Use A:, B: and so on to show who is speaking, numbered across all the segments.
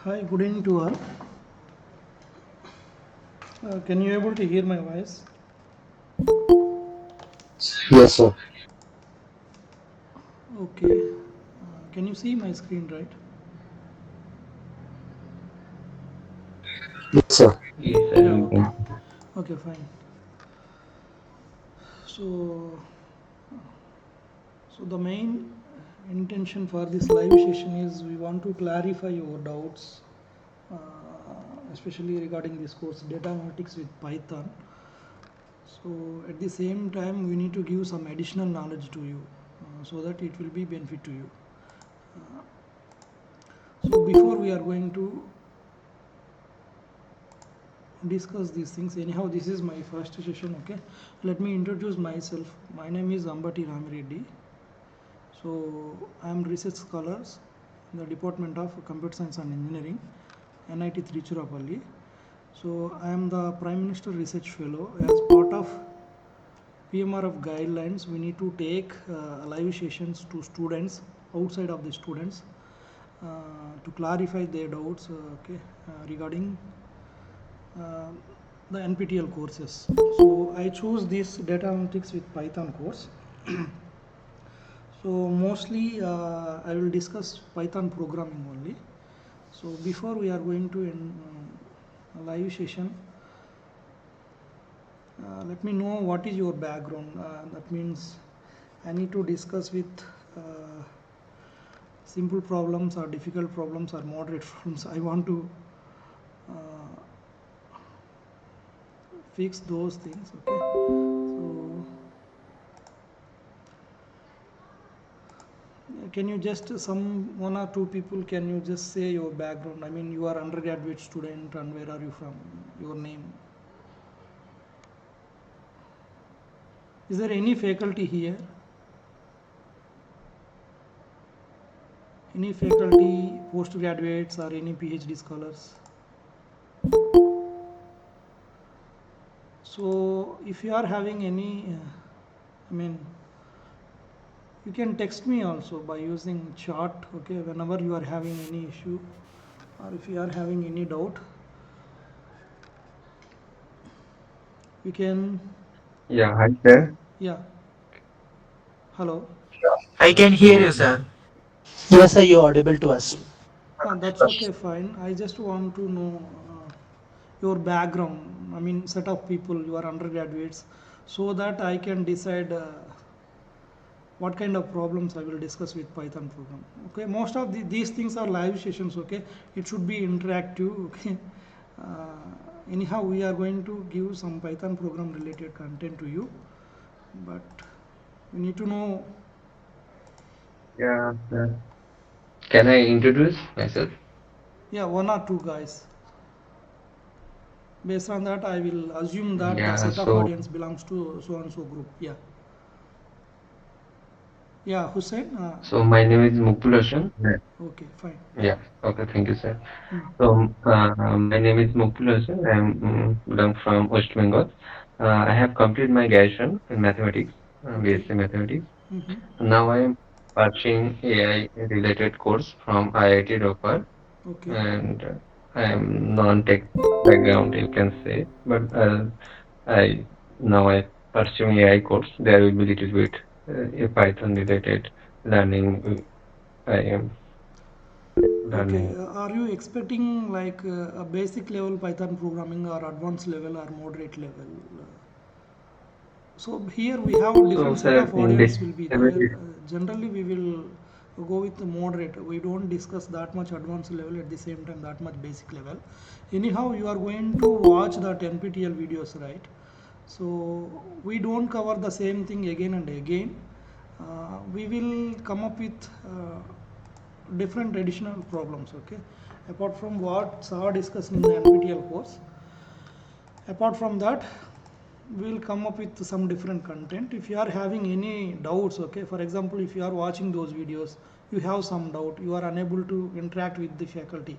A: Hi, good evening to all. Can you able to hear my voice?
B: Yes, sir.
A: Okay. Can you see my screen, right?
B: Yes, sir.
C: Yes,
A: Yeah.
C: sir.
A: Okay. Okay. Fine. So, so the main intention for this live session is we want to clarify your doubts, uh, especially regarding this course, data analytics with Python. So at the same time, we need to give some additional knowledge to you, so that it will be benefit to you. Uh, so before we are going to discuss these things, anyhow this is my first session. Okay, let me introduce myself. My name is Ambati Ramireddy. So I am research scholars in the Department of Computer Science and Engineering, NIT Trichurapalli. So I am the Prime Minister Research Fellow. As part of PMRF guidelines, we need to take live sessions to students outside of the students, to clarify their doubts, regarding uh, the NPTEL courses. So I choose this data analytics with Python course. So mostly I will discuss Python programming only. So before we are going to a live session, let me know what is your background. That means I need to discuss with simple problems or difficult problems or moderate problems. I want to uh, fix those things. Okay. So can you just some one or two people, can you just say your background? I mean, you are undergraduate student and where are you from? Your name. Is there any faculty here? Any faculty, postgraduates or any PhD scholars? So if you are having any, I mean, you can text me also by using chat. Okay, whenever you are having any issue or if you are having any doubt, you can.
C: Yeah, hi sir.
A: Yeah. Hello.
D: I can hear you, sir.
B: Yes, sir, you are audible to us.
A: That's okay, fine. I just want to know your background. I mean, set of people, you are undergraduates, so that I can decide what kind of problems I will discuss with Python program. Okay, most of these things are live sessions. Okay, it should be interactive. Okay, anyhow, we are going to give some Python program related content to you, but you need to know.
C: Yeah, sir. Can I introduce myself?
A: Yeah, one or two guys. Based on that, I will assume that the
C: Yeah,
A: set of
C: so
A: audience belongs to so and so group. Yeah. Yeah, Hussein.
C: so my name is Mukul Hossain. Yeah.
A: Okay, fine.
C: Yeah. Okay, thank you, sir.
A: Hmm.
C: So my name is Mukul Hossain. Belong from West Bengal. I have completed my graduation in mathematics,
A: Okay.
C: BSc Mathematics.
A: Mm-hmm.
C: Now I am pursuing AI related course from IIT Roper,
A: Okay.
C: and I am non-tech background, you can say, but I now I pursuing AI course. There will be little bit a Python related learning. I am
A: Okay.
C: learning.
A: Are you expecting like a basic level Python programming or advanced level or moderate level? So here we have
C: So,
A: different set
C: sir,
A: of
C: in this
A: audience will be there.
C: every
A: Generally, we will go with the moderate. We don't discuss that much advanced level at the same time that much basic level. Anyhow, you are going to watch that NPTEL videos, right? So we don't cover the same thing again and again. We will come up with different additional problems. Okay, apart from what are discussed in the NPTEL course. Apart from that, we will come up with some different content. If you are having any doubts, okay, for example, if you are watching those videos, you have some doubt, you are unable to interact with the faculty,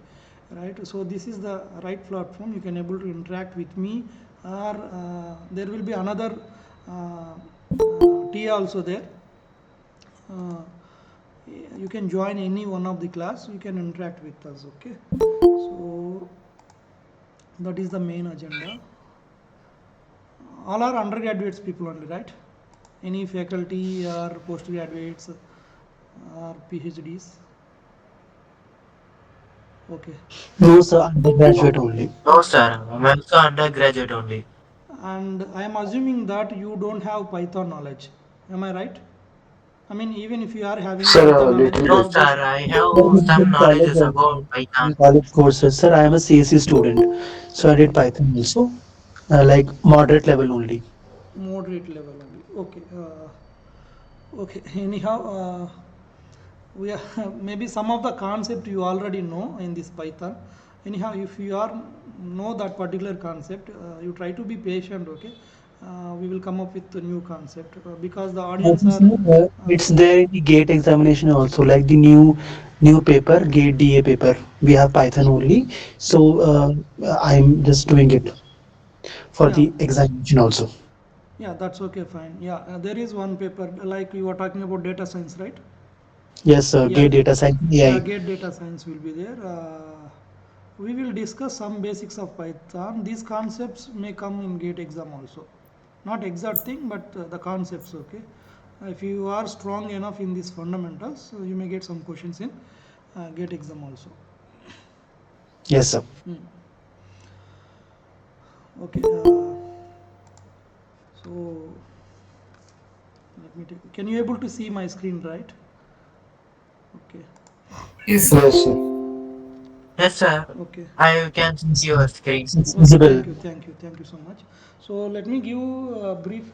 A: right? So this is the right platform. You can able to interact with me, or there will be another TA also there. uh, You can join any one of the class, you can interact with us. Okay, so that is the main agenda. All are undergraduates people only, right? Any faculty or postgraduates or PhDs? Okay.
B: No, sir, undergraduate only.
D: No, sir. I'm also undergraduate only.
A: And I am assuming that you don't have Python knowledge. Am I right? I mean, even if you are having
B: Sir,
A: Python
B: a
A: knowledge,
B: little
A: you
D: No,
B: bit.
A: have
D: sir.
A: just
D: I
B: Sir,
D: have
B: in
D: some
B: college
D: knowledges about
B: also, in
D: Python.
B: college courses, sir, I am a CSE student, so I did Python also, like moderate level only.
A: moderate level only. Okay. Okay. Anyhow, we are maybe some of the concept you already know in this Python. Anyhow, if you are know that particular concept, you try to be patient. Okay. We will come up with a new concept because the audience
B: Also,
A: are.
B: sir, it's there in the GATE examination also, like the new paper, GATE DA paper. We have Python only, so I'm just doing it for
A: Yeah.
B: the examination also.
A: Yeah, that's okay, fine. Yeah, there is one paper like you were talking about data science, right?
B: Yes, sir,
A: Yeah,
B: GATE data science
A: yeah,
B: AI.
A: GATE data science will be there. We will discuss some basics of Python. These concepts may come in GATE exam also. Not exact thing, but the concepts, okay? If you are strong enough in these fundamentals, you may get some questions in GATE exam also.
B: Yes, sir.
A: Hmm. Okay, so let me take. Can you able to see my screen, right? Okay,
D: Yes, sir.
B: Yes, sir.
D: Yes, sir.
A: okay.
D: I can see
B: It's,
D: your screen.
B: it's
A: Okay,
B: visible.
A: thank you so much. So let me give a brief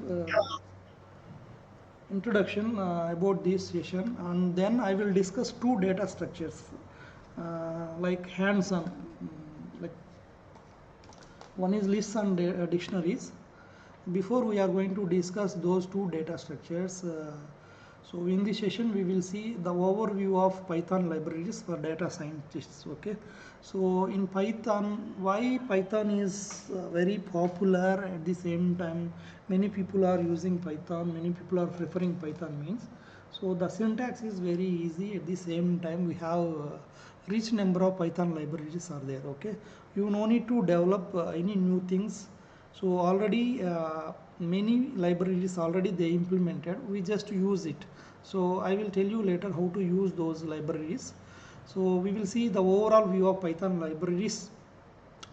A: introduction about this session, and then I will discuss two data structures, like hands-on, like one is lists and dictionaries. Before we are going to discuss those two data structures, so in this session we will see the overview of Python libraries for data scientists. Okay, so in Python, why Python is very popular, at the same time many people are using Python, many people are preferring Python means, so the syntax is very easy, at the same time we have rich number of Python libraries are there. Okay, you no need to develop any new things, so already many libraries already they implemented, we just use it. So I will tell you later how to use those libraries. So we will see the overall view of Python libraries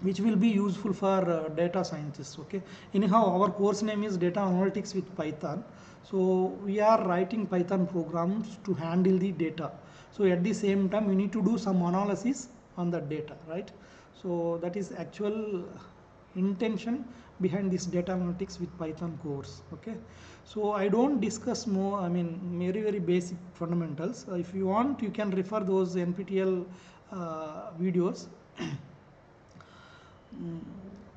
A: which will be useful for data scientists. Okay, anyhow our course name is data analytics with Python, so we are writing Python programs to handle the data, so at the same time we need to do some analysis on the data, right? So that is actual intention behind this data analytics with Python course. Okay, so I don't discuss more, I mean very basic fundamentals. If you want, you can refer those NPTEL videos.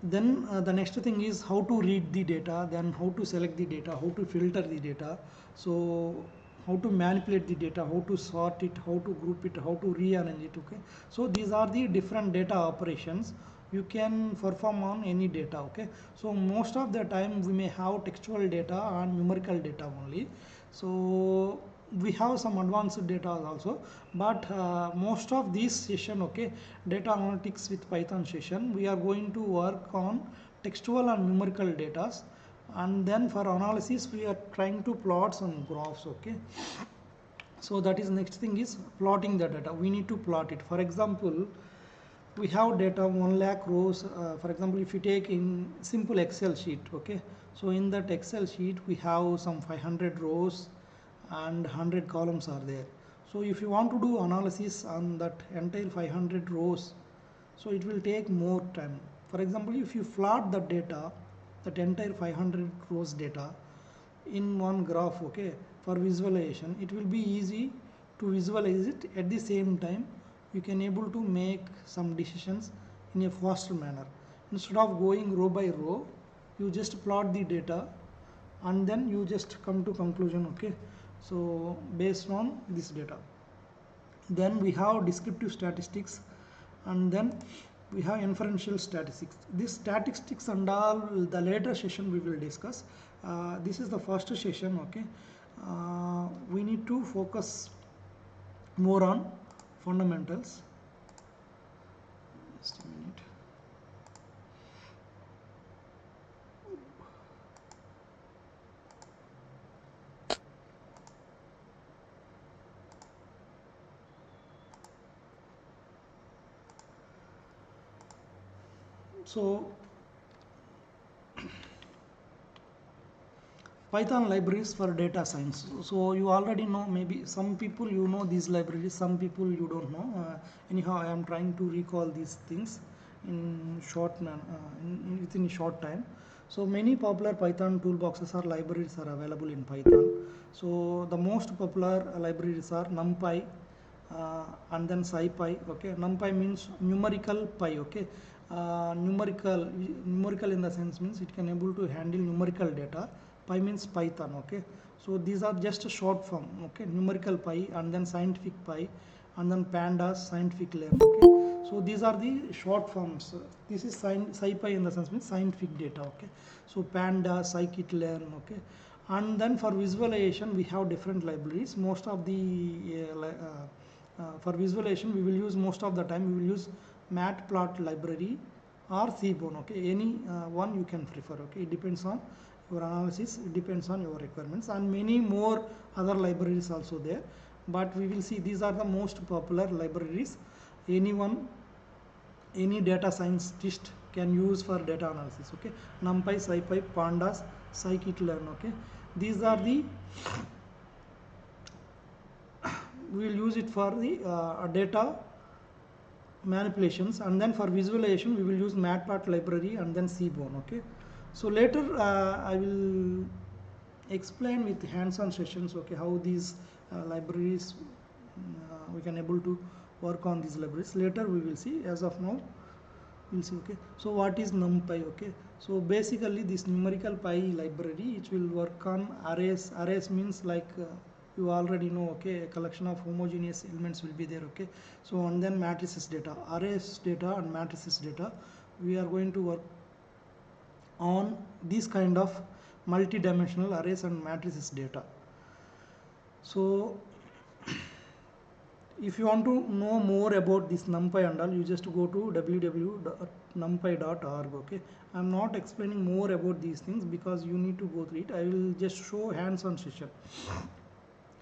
A: Then the next thing is how to read the data, then how to select the data, how to filter the data, so how to manipulate the data, how to sort it, how to group it, how to rearrange it. Okay, so these are the different data operations you can perform on any data. Okay, so most of the time we may have textual data and numerical data only, so we have some advanced data also, but most of these session, okay, data analytics with Python session, we are going to work on textual and numerical data, and then for analysis we are trying to plot some graphs. Okay, so that is next thing is plotting the data, we need to plot it. For example, we have data 1 lakh rows, for example if you take in simple Excel sheet. Okay, so in that Excel sheet we have some 500 rows and 100 columns are there. So if you want to do analysis on that entire 500 rows, so it will take more time. For example, if you plot the data, that entire 500 rows data in one graph, okay, for visualization it will be easy to visualize it. At the same time you can able to make some decisions in a faster manner. Instead of going row by row, you just plot the data and then you just come to conclusion. Okay, so based on this data, then we have descriptive statistics, and then we have inferential statistics. This statistics and all the later session we will discuss. This is the first session. Okay, we need to focus more on fundamentals. Just a minute. So Python libraries for data science. So you already know, maybe some people you know these libraries, some people you don't know. Anyhow, I am trying to recall these things in within a short time. So many popular Python toolboxes or libraries are available in Python. So the most popular libraries are NumPy, and then SciPy. Okay, NumPy means numerical pi. Okay, numerical in the sense means it can able to handle numerical data. Pi means Python. Okay, so these are just a short form. Okay, numerical pi, and then scientific pi, and then pandas, scientific learn. Okay, so these are the short forms. This is SciPy in the sense means scientific data. Okay, so pandas, scikit-learn. Okay, and then for visualization we have different libraries. Most of the for visualization we will use, most of the time we will use matplot library or cbone. Okay, any one you can prefer. Okay, it depends on your analysis, it depends on your requirements, and many more other libraries also there, but we will see these are the most popular libraries anyone, any data scientist can use for data analysis. Okay, NumPy, SciPy, pandas, scikit-learn. Okay, these are the we will use it for the data manipulations, and then for visualization we will use matplotlib library and then cbone. Okay, so later I will explain with hands-on sessions. Okay, how these libraries we can able to work on these libraries. Later we will see. As of now we'll see. Okay, so what is NumPy? Okay, so basically this numerical pi library, it will work on arrays means like you already know. Okay, a collection of homogeneous elements will be there. Okay, so and then matrices data, arrays data and matrices data, we are going to work on this kind of multi-dimensional arrays and matrices data. So if you want to know more about this NumPy and all, you just go to www.numpy.org. Okay, I am not explaining more about these things because you need to go through it. I will just show hands-on session.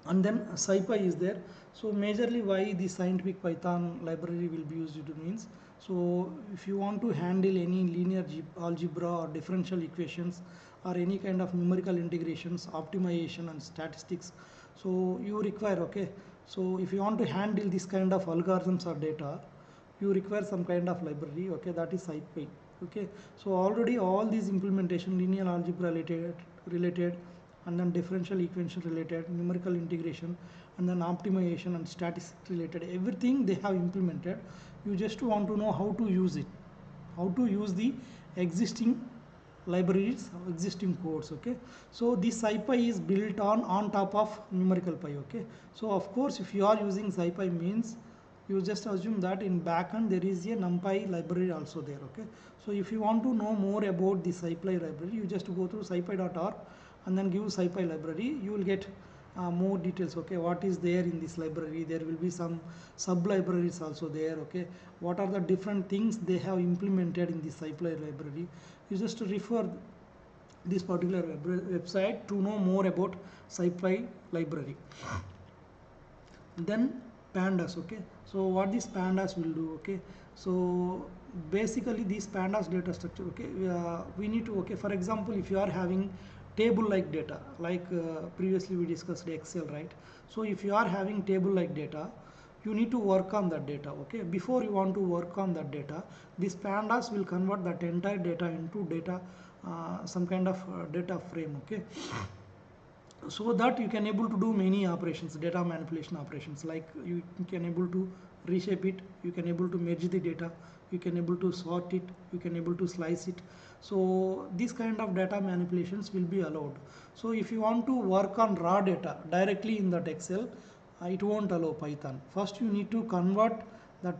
A: And then SciPy is there. So majorly why the scientific Python library will be used, it means, so if you want to handle any linear algebra or differential equations or any kind of numerical integrations, optimization and statistics, so you require. Okay, so if you want to handle this kind of algorithms or data, you require some kind of library. Okay, that is SciPy. Okay, so already all these implementation, linear algebra related and then differential equation related, numerical integration, and then optimization and statistics related, everything they have implemented. You just want to know how to use it, how to use the existing libraries, existing codes. Okay, so this SciPy is built on top of numerical pi. Okay, so of course if you are using SciPy means you just assume that in backend there is a NumPy library also there. Okay, so if you want to know more about the SciPy library, you just go through scipy.org and then give SciPy library, you will get more details. Okay, what is there in this library, there will be some sub libraries also there. Okay, what are the different things they have implemented in the SciPy library, you just refer this particular website to know more about SciPy library. Then pandas. Okay, so what these pandas will do? Okay, so basically these pandas data structure. Okay, we need to, okay, for example if you are having table like data, like previously we discussed Excel, right? So if you are having table like data, you need to work on that data. Okay, before you want to work on that data, these pandas will convert that entire data into data, some kind of data frame. Okay, so that you can able to do many operations, data manipulation operations, like you can able to reshape it, you can able to merge the data, you can able to sort it, you can able to slice it. So this kind of data manipulations will be allowed. So if you want to work on raw data directly in that Excel, it won't allow Python. First you need to convert that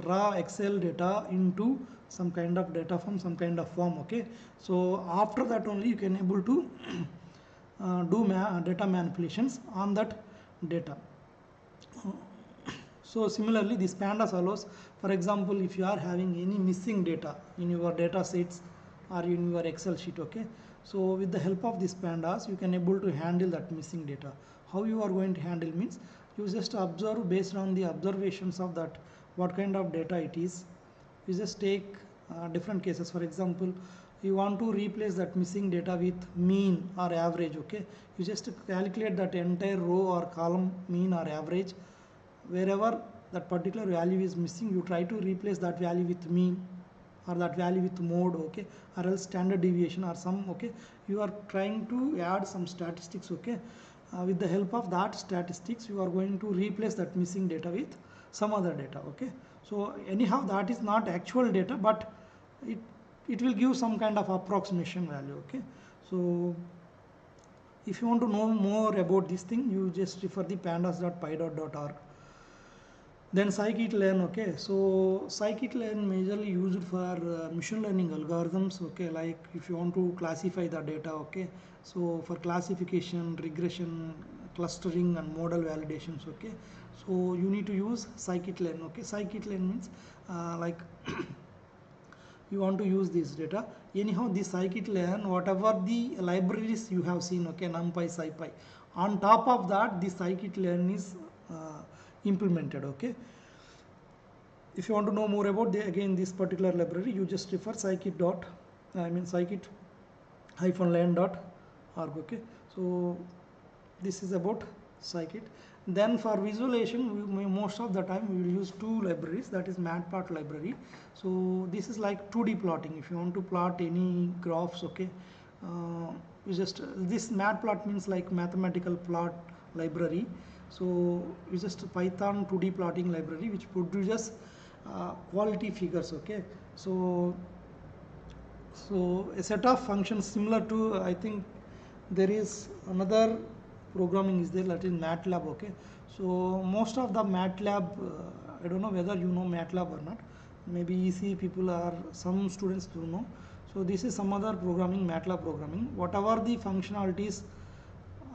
A: raw Excel data into some kind of data from some kind of form. Okay, so after that only you can able to do data manipulations on that data. So similarly, this pandas allows, for example, if you are having any missing data in your data sets or in your Excel sheet, okay. So with the help of these pandas, you can able to handle that missing data. How you are going to handle means you just observe based on the observations of that what kind of data it is. You just take different cases. For example, you want to replace that missing data with mean or average, okay. You just calculate that entire row or column mean or average. Wherever that particular value is missing, you try to replace that value with mean or that value with mode, okay, or else standard deviation or some, okay. You are trying to add some statistics, okay. With the help of that statistics, you are going to replace that missing data with some other data, okay. So anyhow, that is not actual data, but it it will give some kind of approximation value, okay. So if you want to know more about this thing, you just refer the pandas.py.org. Then scikit-learn, okay. So scikit-learn majorly used for machine learning algorithms, okay. Like if you want to classify the data, okay. So for classification, regression, clustering, and model validations, okay. So you need to use scikit-learn, okay. Scikit-learn means like you want to use this data. Anyhow, this scikit-learn, whatever the libraries you have seen, okay, numpy, scipy, on top of that, this scikit-learn is implemented, okay. If you want to know more about again this particular library, you just refer scikit-learn.org, okay. So this is about scikit. Then for visualization, most of the time we will use two libraries, that is matplot library. So this is like 2D plotting. If you want to plot any graphs, okay, you just this matplot means like mathematical plot library. So you just Python 2D plotting library which produces quality figures, okay. So a set of functions similar to, I think there is another programming is there, that is MATLAB, okay. So most of the MATLAB, I don't know whether you know MATLAB or not, maybe EC people or some students do know. So this is some other programming, MATLAB programming. Whatever the functionalities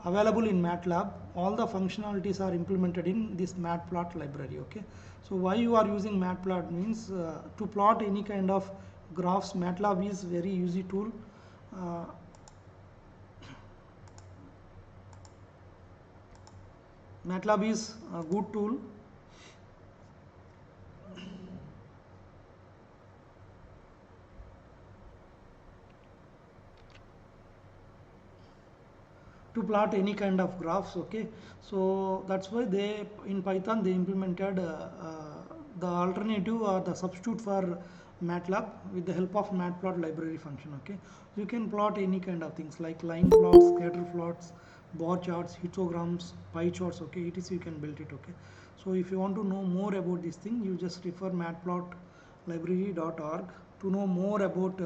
A: available in MATLAB, all the functionalities are implemented in this matplot library, okay. So why you are using matplot means to plot any kind of graphs, MATLAB is very easy tool. MATLAB is a good tool to plot any kind of graphs, okay. So that's why they in Python they implemented the alternative or the substitute for MATLAB with the help of matplot library function, okay. You can plot any kind of things like line plots, scatter plots, bar charts, histograms, pie charts, okay. It is you can build it, okay. So if you want to know more about this thing, you just refer matplotlibrary.org to know more about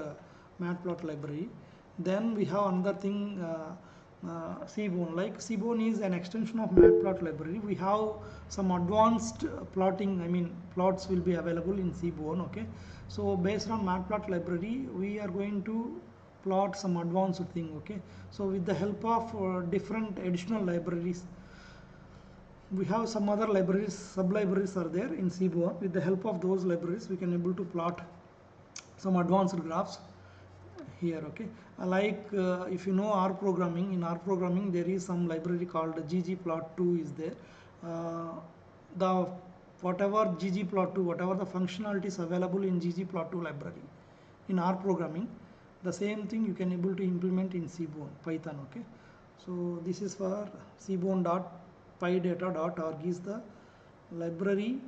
A: matplot library. Then we have another thing, Seaborn. Like Seaborn is an extension of matplot library. We have some advanced plotting, I mean plots will be available in Seaborn, okay. So based on matplot library, we are going to plot some advanced thing, okay. So with the help of different additional libraries, we have some other libraries, sub libraries are there in Seaborn. With the help of those libraries, we can able to plot some advanced graphs here, okay. Like if you know R programming, in R programming there is some library called ggplot2 is there. The whatever ggplot2, whatever the functionalities available in ggplot2 library in R programming, the same thing you can able to implement in Seaborn Python, okay. So this is for seaborn.pydata.org is the library.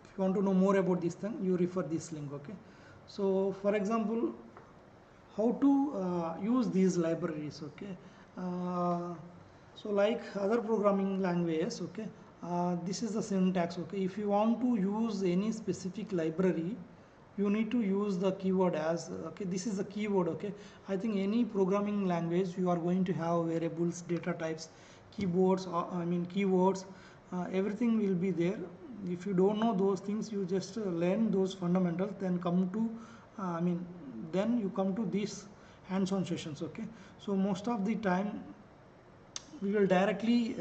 A: If you want to know more about this thing, you refer this link, okay. So for example, how to use these libraries, okay. So like other programming languages, okay, this is the syntax, okay. If you want to use any specific library, you need to use the keyword as, okay, this is the keyword, okay. I think any programming language you are going to have variables, data types, keyboards, keywords, everything will be there. If you don't know those things, you just learn those fundamentals, then come to then you come to these hands-on sessions, okay. So most of the time we will directly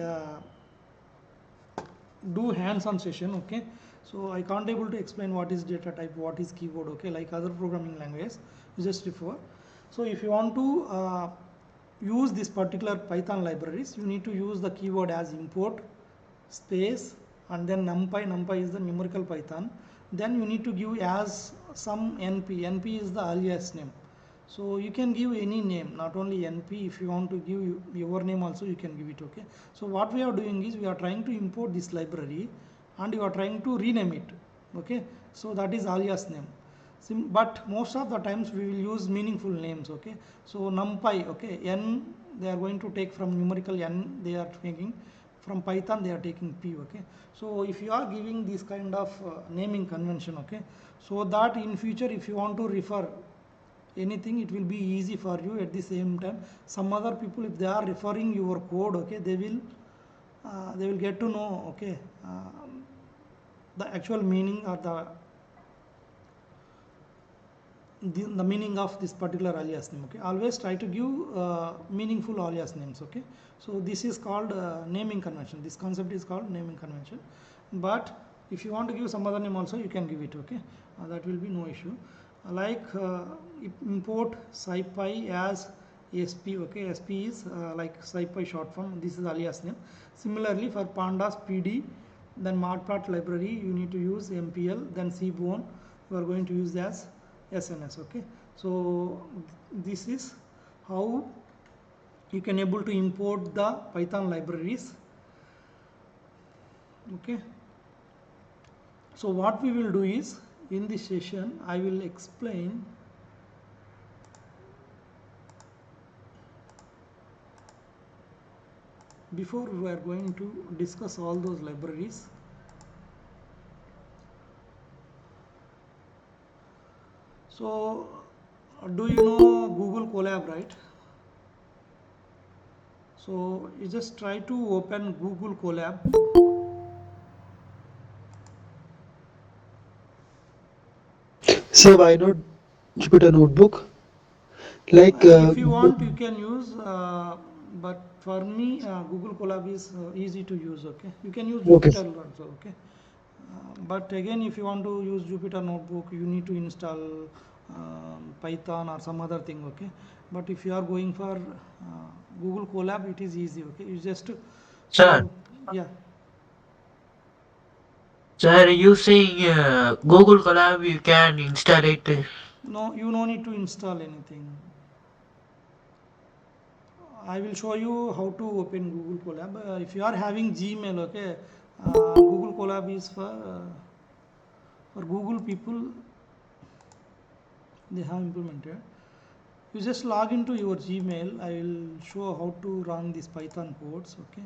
A: do hands-on session, okay. So I can't able to explain what is data type, what is keyword, okay, like other programming languages, you just refer. So if you want to use this particular Python libraries, you need to use the keyword as import space and then numpy is the numerical Python. Then you need to give as some np is the alias name. So you can give any name, not only np. If you want to give your name also, you can give it, okay. So what we are doing is we are trying to import this library and you are trying to rename it, okay. So that is alias name. But most of the times we will use meaningful names, okay. So numpy, okay, n they are going to take from numerical n, they are taking from Python, they are taking p, okay. So if you are giving this kind of naming convention, okay, so that in future if you want to refer anything, it will be easy for you. At the same time, some other people, if they are referring your code, okay, they will get to know, okay, the actual meaning or the meaning of this particular alias name, okay. Always try to give meaningful alias names, okay. So this is called naming convention. This concept is called naming convention. But if you want to give some other name also, you can give it, okay. That will be no issue. Like import scipy as sp, okay. Sp is like scipy short form. This is alias name. Similarly for pandas pd, then matplotlib library you need to use mpl, then cbone you are going to use as SNS, okay. So this is how you can able to import the Python libraries, okay. So what we will do is, in this session I will explain before we are going to discuss all those libraries. So do you know Google Colab, right? So you just try to open Google Colab.
B: So why not Jupyter Notebook? Like,
A: If you want, you can use, but for me, Google Colab is easy to use, okay. You can use
B: okay.
A: Jupyter also, okay. But again, if you want to use Jupyter Notebook, you need to install Python or some other thing, okay. But if you are going for Google Colab, it is easy, okay. You just
D: Sir,
A: so yeah.
D: sir, using Google Colab, you can install it.
A: No, you no need to install anything. I will show you how to open Google Colab. If you are having Gmail, okay, Google Colab is for Google people, they have implemented. You just log into your Gmail. I will show how to run these Python codes, okay.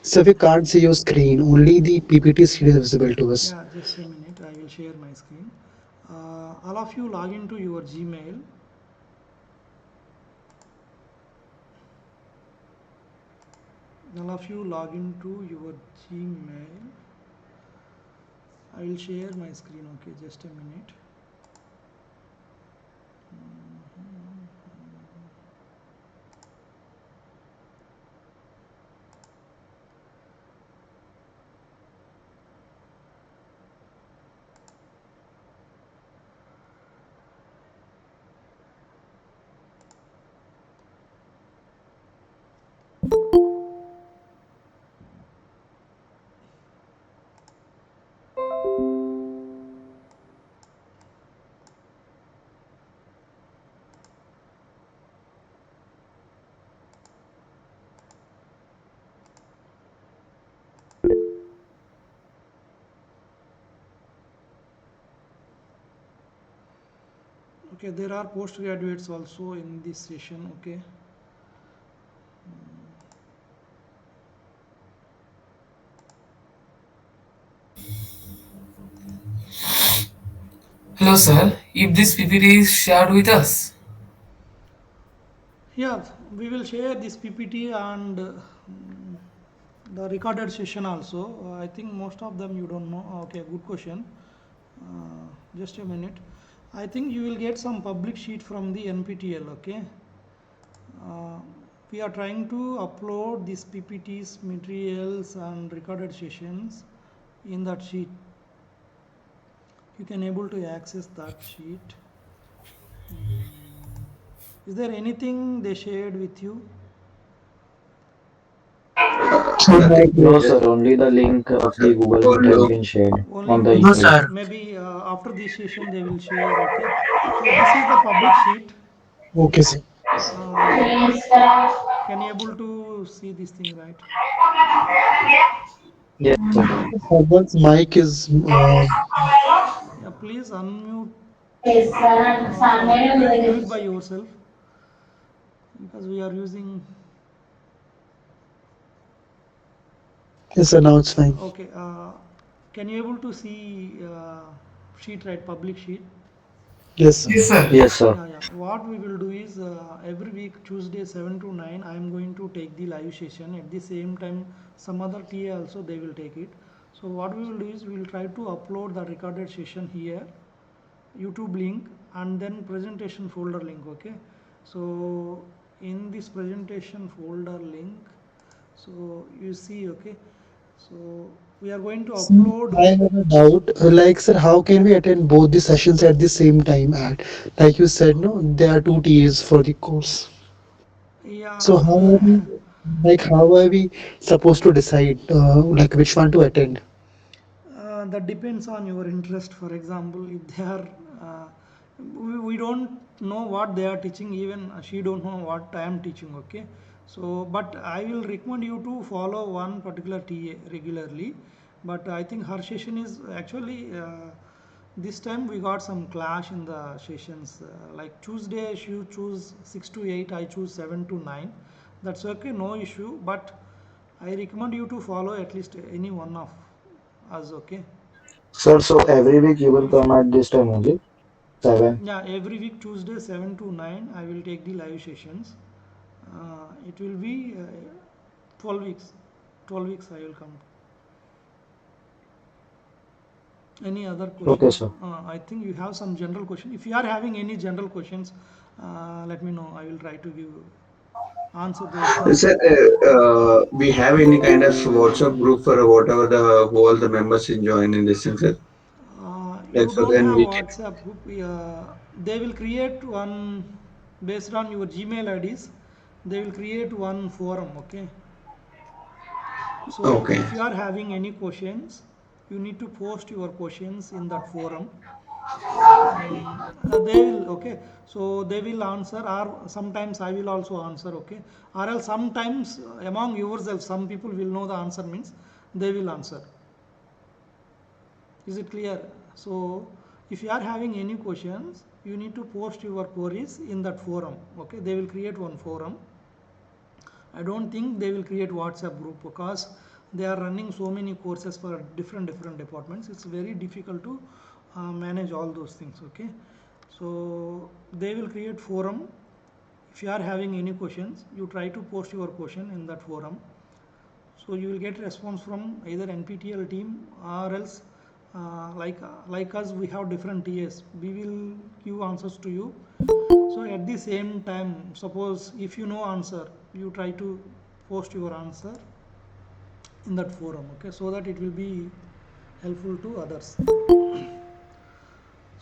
B: So we can't see your screen, only the PPT screen is visible to us.
A: Yeah, just a minute. I will share my screen. All of you log into your Gmail. All of you log into your Gmail. I will share my screen, okay. Just a minute. Okay, there are postgraduates also in this session. Okay.
E: Hello, sir. If this PPT is shared with us.
A: Yeah, we will share this PPT and the recorded session also. I think most of them you don't know. Okay, good question. Just a minute. I think you will get some public sheet from the NPTEL. Okay. Uh, we are trying to upload these PPTs, materials and recorded sessions in that sheet. You can able to access that sheet. Is there anything they shared with you?
F: Nothing.
B: No,
G: No,
F: Just
G: sir. Only the link of the Google Meet has
F: follow.
G: been shared
A: Only
G: on the
A: Google
D: No,
A: Meet.
G: email.
D: sir.
A: Maybe after this session they will share. Okay. So this is the public sheet.
B: okay, sir.
A: Uh, can you able to see this thing, right?
G: Yes, sir.
B: Someone's mic is
A: Yeah, please unmute. Sorry, mute by yourself because we are using.
B: yes, sir. Now it's fine.
A: Okay. Can you able to see sheet, right? Public sheet.
B: Yes, sir.
E: Yes, sir.
G: Yes, sir.
A: Yeah, yeah. What we will do is every week Tuesday 7 to 9 I am going to take the live session. At the same time some other TA also they will take it. So what we will do is we will try to upload the recorded session here, YouTube link and then presentation folder link. Okay. So in this presentation folder link, so you see, okay. So we are going to
B: See,
A: upload.
B: I have a doubt. Like, sir, how can we attend both the sessions at the same time? At like you said, no, there are two TAs for the course. So
A: Yeah.
B: how are we, like, how are we supposed to decide, like, which one to attend?
A: That depends on your interest. For example, if they are, we don't know what they are teaching. Even she don't know what I am teaching. Okay, so but I will recommend you to follow one particular TA regularly. But I think her session is actually this time we got some clash in the sessions. Like Tuesday, she choose 6 to 8. I choose 7 to 9. That's okay, no issue. But I recommend you to follow at least any one of us. Okay.
G: Sir, so every week you will
A: If
G: come at this time only, 7.
A: yeah, every week Tuesday 7 to 9 I will take the live sessions. It will be 12 weeks. 12 weeks I will come. Any other
G: Okay,
A: question?
G: sir.
A: I think you have some general question. If you are having any general questions, let me know. I will try to give answer those
F: Sir,
A: questions.
F: we have any kind of WhatsApp group for whatever the all the members in join in this thing, sir? Like
A: You
F: so
A: don't
F: then
A: have
F: we can.
A: WhatsApp group. They will create one based on your Gmail IDs. They will create one forum. Okay. So
F: Okay.
A: if you are having any questions, you need to post your questions in that forum. They will, okay. So they will answer, or sometimes I will also answer, okay. Or else sometimes among yourself, some people will know the answer means they will answer. Is it clear? So if you are having any questions, you need to post your queries in that forum. Okay, they will create one forum. I don't think they will create WhatsApp group because they are running so many courses for different departments. It's very difficult to manage all those things. Okay, so they will create forum. If you are having any questions, you try to post your question in that forum. So you will get response from either NPTEL team or else like us we have different TAs. We will give answers to you. So at the same time, suppose if you know answer, you try to post your answer in that forum, okay, so that it will be helpful to others.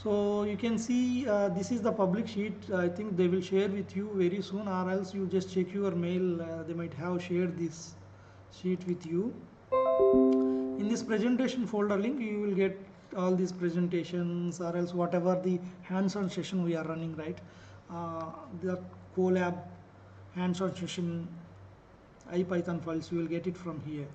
A: So you can see this is the public sheet. I think they will share with you very soon, or else you just check your mail. They might have shared this sheet with you. In this presentation folder link, you will get all these presentations, or else whatever the hands-on session we are running, right? The Colab hands-on session IPython files, you will get it from here.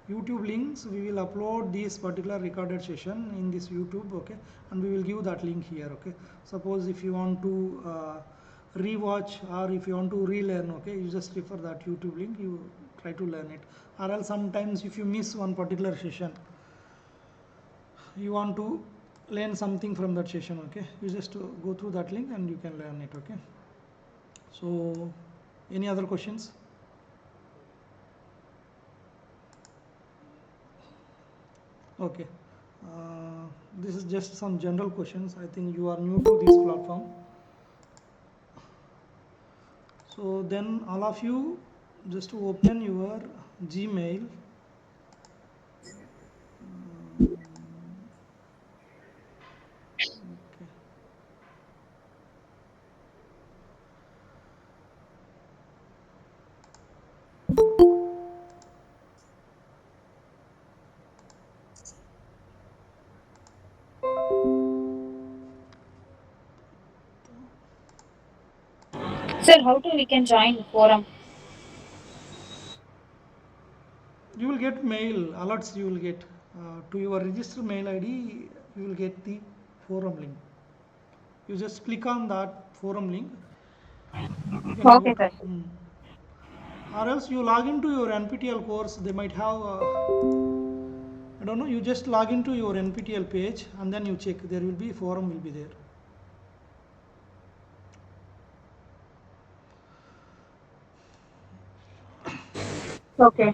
A: YouTube links, we will upload this particular recorded session in this YouTube, okay, and we will give that link here, okay. Suppose if you want to rewatch or if you want to relearn, okay, you just refer that YouTube link, you try to learn it. Or else sometimes if you miss one particular session, you want to learn something from that session, okay, you just go through that link and you can learn it, okay. So any other questions? Okay, this is just some general questions. I think you are new to this platform, so then all of you just open your Gmail. Okay.
H: Sir, how do we can join forum?
A: You will get mail alerts, you will get to your registered mail ID, you will get the forum link. You just click on that forum link, you can able
H: Okay,
A: to,
H: sir.
A: or else you log into your NPTEL course, they might have I don't know, you just log into your NPTEL page and then you check, there will be forum will be there.
H: Okay.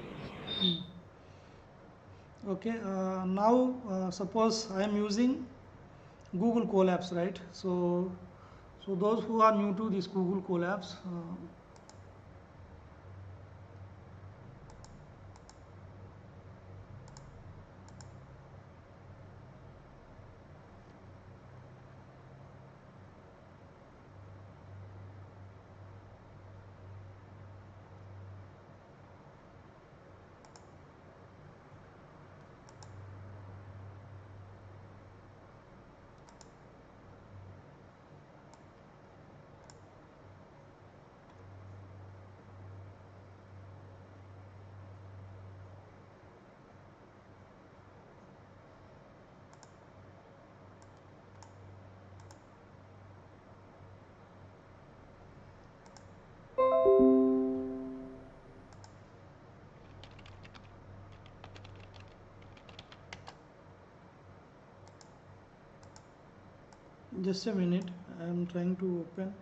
A: Okay, now suppose I am using Google Colabs, right? So those who are new to this Google Colabs, just a minute, I am trying to open.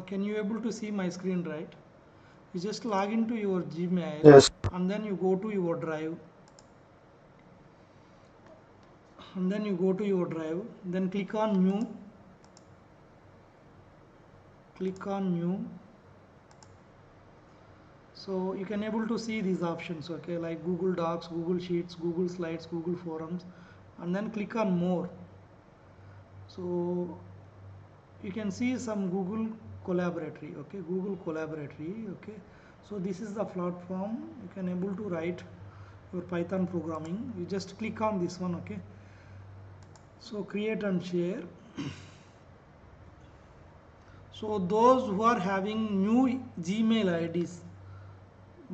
A: Can you able to see my screen, right? You just log into your Gmail
G: Yes.
A: and then you go to your drive, and then you go to your drive, then click on new, click on new. So you can able to see these options, okay, like Google Docs, Google Sheets, Google Slides, Google Forums, and then click on more. So you can see some Google Collaboratory, okay, Google Collaboratory, okay. So this is the platform, you can able to write your Python programming. You just click on this one, okay. So create and share. So those who are having new Gmail IDs,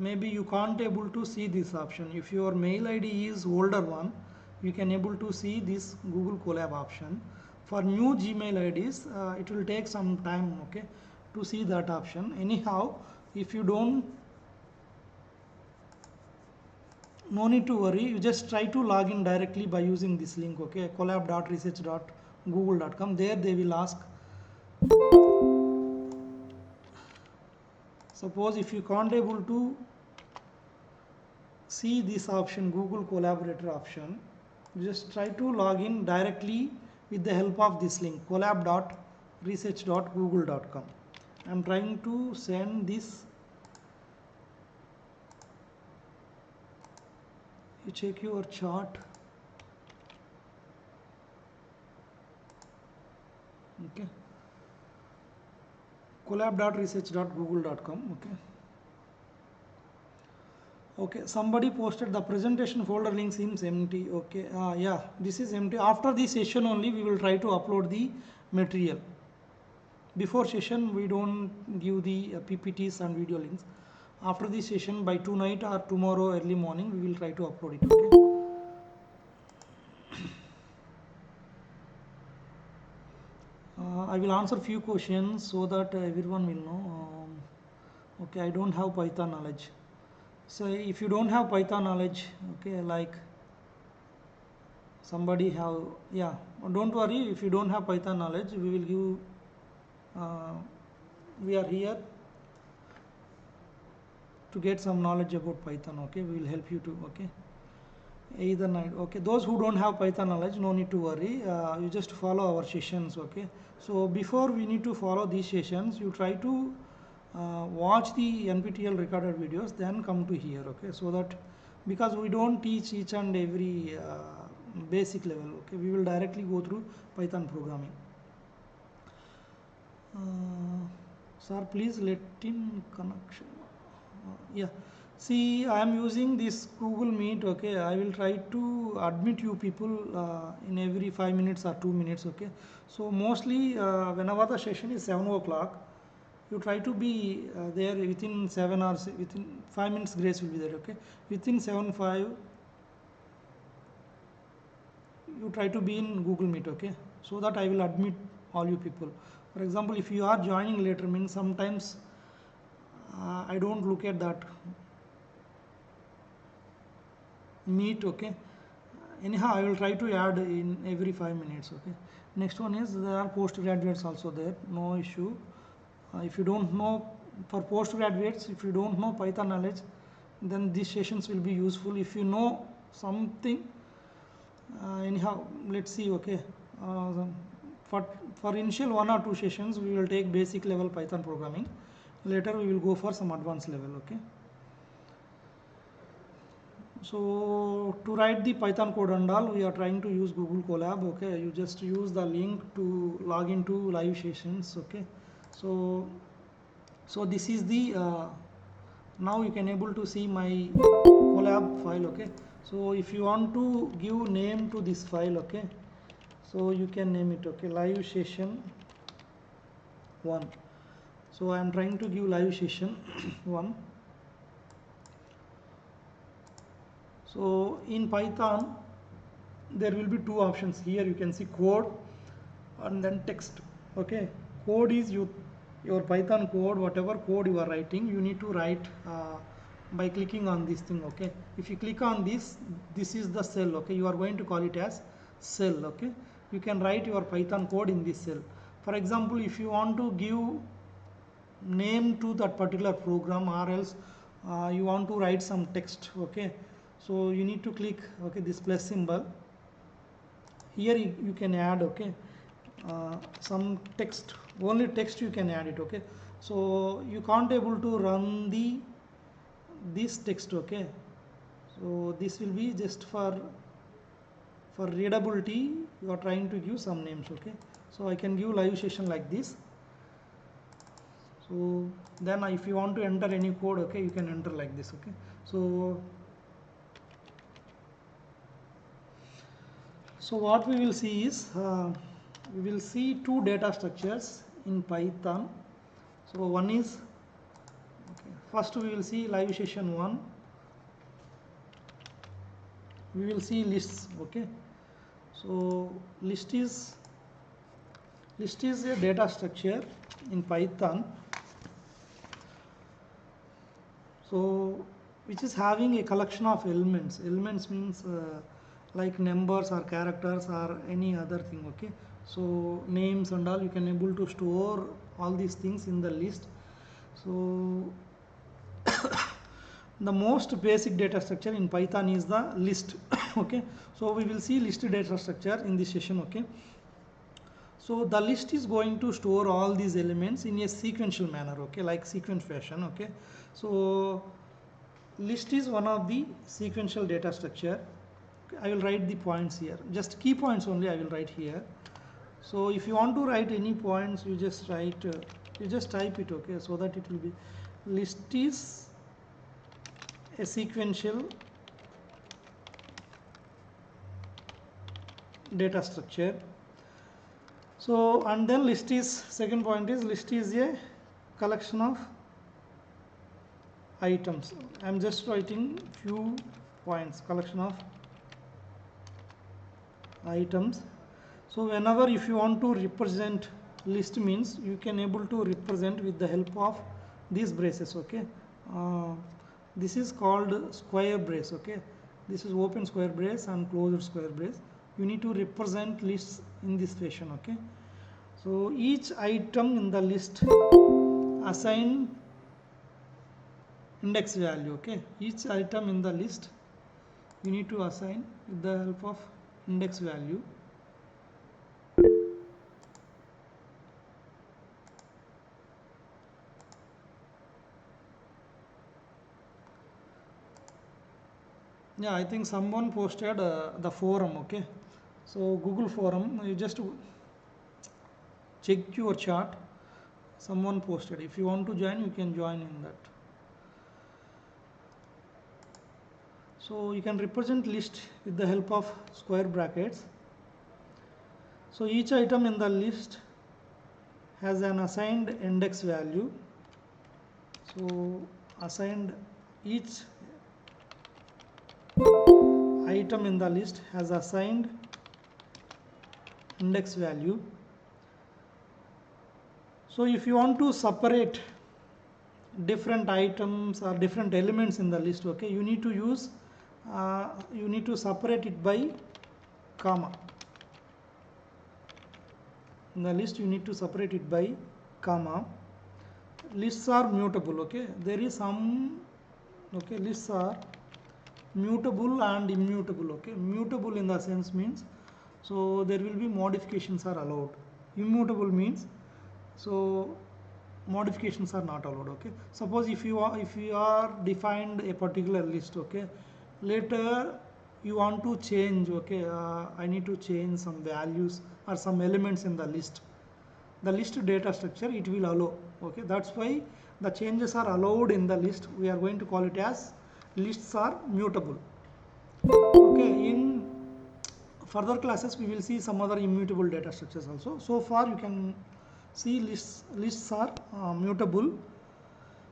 A: maybe you can't able to see this option. If your mail ID is older one, you can able to see this Google Colab option. For new Gmail IDs, it will take some time, okay, to see that option. Anyhow, if you don't, no need to worry, you just try to log in directly by using this link, okay, colab.research.google.com. there they will ask, suppose if you can't able to see this option, Google Collaborator option, you just try to log in directly with the help of this link, colab.research.google.com. I'm trying to send this. You check your chart. Okay. colab.research.google.com. Okay. Okay, somebody posted the presentation folder link seems empty. Okay, yeah, this is empty. After the session only we will try to upload the material. Before session we don't give the PPTs and video links. After the session, by tonight or tomorrow early morning, we will try to upload it. Okay. I will answer few questions so that everyone will know. Okay, I don't have Python knowledge. So if you don't have Python knowledge, okay, like somebody have, yeah, don't worry. If you don't have Python knowledge, we will give. We are here to get some knowledge about Python. Okay, we will help you to. Okay. Either night. Okay, those who don't have Python knowledge, no need to worry, you just follow our sessions. Okay, so before we need to follow these sessions, you try to watch the NPTEL recorded videos, then come to here. Okay, so that, because we don't teach each and every basic level, okay, we will directly go through Python programming. Sir, please let in connection. Yeah, see, I am using this Google Meet. Okay, I will try to admit you people in every 5 minutes or 2 minutes. Okay, so mostly whenever the session is 7 o'clock, you try to be there within 7 hours, within 5 minutes grace will be there. Okay, within 7:05 you try to be in Google Meet. Okay, so that I will admit all you people. For example, if you are joining later, means sometimes I don't look at that Meet. Okay, anyhow I will try to add in every 5 minutes. Okay, next one is there are postgraduates also there, no issue. If you don't know, for postgraduates, if you don't know Python knowledge, then these sessions will be useful. If you know something, anyhow, let's see. Okay, for initial 1 or 2 sessions we will take basic level Python programming. Later we will go for some advanced level. Okay, so to write the Python code and all, we are trying to use Google Colab. Okay, you just use the link to log into live sessions. Okay, so this is the now you can able to see my Colab file. Okay, so if you want to give name to this file, okay, so you can name it. Okay, live session 1. So I am trying to give live session 1. So in Python there will be 2 options. Here you can see code and then text. Okay, code is your Python code, whatever code you are writing, you need to write by clicking on this thing. Okay, if you click on this is the cell. Okay, you are going to call it as cell. Okay, you can write your Python code in this cell. For example, if you want to give name to that particular program, or else you want to write some text. Okay, so you need to click, okay, this plus symbol. Here you can add, okay, some text, only text you can add it. Okay, so you can't able to run this text. Okay, so this will be just for readability, you are trying to give some names. Okay, so I can give live session like this. So then if you want to enter any code, okay, you can enter like this. Okay, so what we will see is we will see 2 data structures in Python. So one is, okay, First we will see live session 1. We will see lists. Okay, so list is a data structure in Python, so which is having a collection of elements. Elements means like numbers or characters or any other thing. Okay, so names and all, you can able to store all these things in the list. So the most basic data structure in Python is the list. Okay, so we will see list data structure in this session. Okay, so the list is going to store all these elements in a sequential manner. Okay, like sequence fashion. Okay, so list is one of the sequential data structure. I will write the points here, just key points only I will write here. So if you want to write any points, you just write, you just type it. Okay, so that it will be, list is a sequential data structure. So and then list is, second point is, list is a collection of items. I am just writing few points, collection of items. So whenever if you want to represent list, means you can able to represent with the help of these braces. Okay, this is called square brace. Okay, this is open square brace and closed square brace. You need to represent lists in this fashion. Okay, so each item in the list assign index value. Okay, each item in the list you need to assign with the help of index value. Yeah, I think someone posted the forum. Okay, so Google forum, you just check your chart, someone posted. If you want to join, you can join in that. So you can represent list with the help of square brackets. So each item in the list has an assigned index value. So assigned, each item in the list has assigned index value. So if you want to separate different items or different elements in the list, okay, you need to use you need to separate it by comma. In the list you need to separate it by comma. Lists are mutable. Okay, there is some, okay, lists are mutable and immutable. Okay, mutable in the sense means, so there will be modifications are allowed. Immutable means, so modifications are not allowed. Okay, suppose if you are defined a particular list, okay, later you want to change, okay, I need to change some values or some elements in the list data structure, it will allow. Okay, that's why the changes are allowed in the list. We are going to call it as lists are mutable. Okay, in further classes we will see some other immutable data structures also. So far you can see lists are mutable,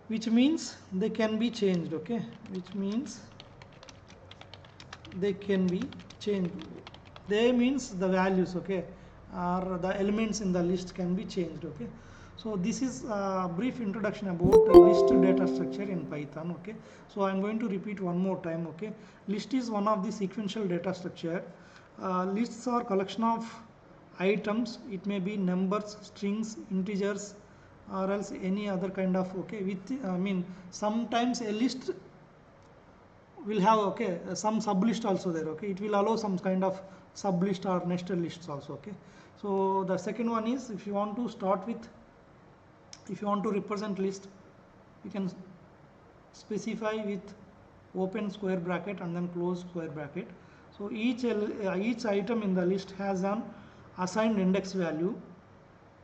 A: which means they can be changed. Okay, which means they can be changed. They means the values, okay, or the elements in the list can be changed. Okay, so this is a brief introduction about list data structure in Python. Okay, so I am going to repeat one more time. Okay, list is one of the sequential data structure. Lists are collection of items. It may be numbers, strings, integers, or else any other kind of, okay, with I mean sometimes a list will have, okay, some sublist also there. Okay, it will allow some kind of sublist or nested lists also. Okay, so the second one is, if you want to start with, if you want to represent list, you can specify with open square bracket and then close square bracket. So each item in the list has an assigned index value.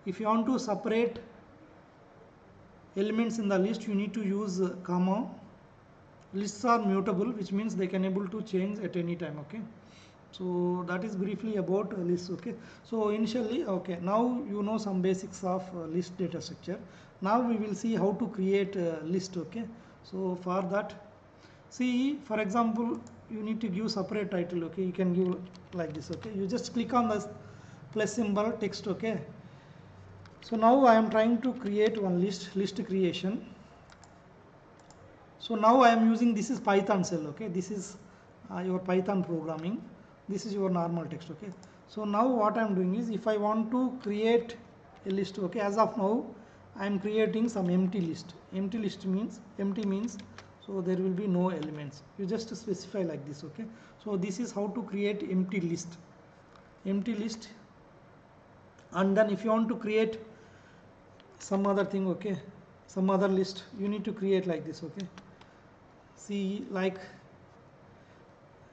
A: If you want to separate elements in the list, you need to use comma. Lists are mutable, which means they can able to change at any time. Okay, so that is briefly about lists. Okay, so initially, okay, now you know some basics of list data structure. Now we will see how to create a list. Okay, So for that, see, for example, you need to give separate title, okay, you can give like this, okay, you just click on the plus symbol text, okay. So now I am trying to create one list creation. So now I am using, this is Python shell, okay, this is your Python programming, this is your normal text, okay. So now what I am doing is, if I want to create a list, okay, as of now I am creating some empty list. Empty list means, empty means, so there will be no elements. You just specify like this, okay. So this is how to create empty list. Empty list. And then if you want to create some other thing, okay, some other list, you need to create like this, okay. See, like,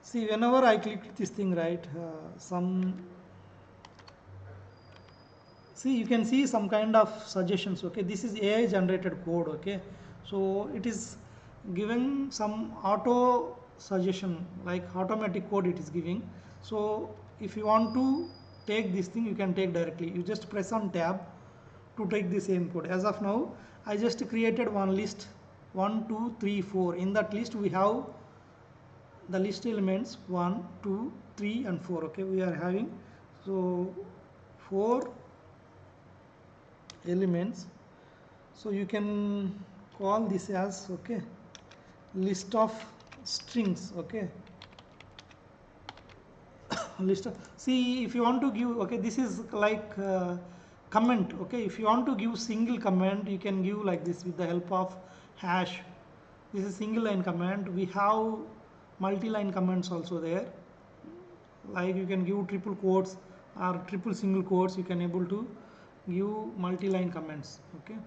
A: see, whenever I click this thing, right, see, you can see some kind of suggestions, okay. This is AI generated code, okay. So it is giving some auto suggestion, like automatic code it is giving. So if you want to take this thing, you can take directly. You just press on tab to take the same code. As of now, I just created one list, 1 2 3 4. In that list we have the list elements 1 2 3 and 4, okay, we are having. So 4 elements. So you can call this as, okay, list of strings, okay. List of, see, if you want to give, okay, this is like comment, okay. If you want to give single command, you can give like this with the help of hash. This is single line command. We have multi-line commands also there, like you can give triple quotes or triple single quotes. You can able to give multi-line comments, okay.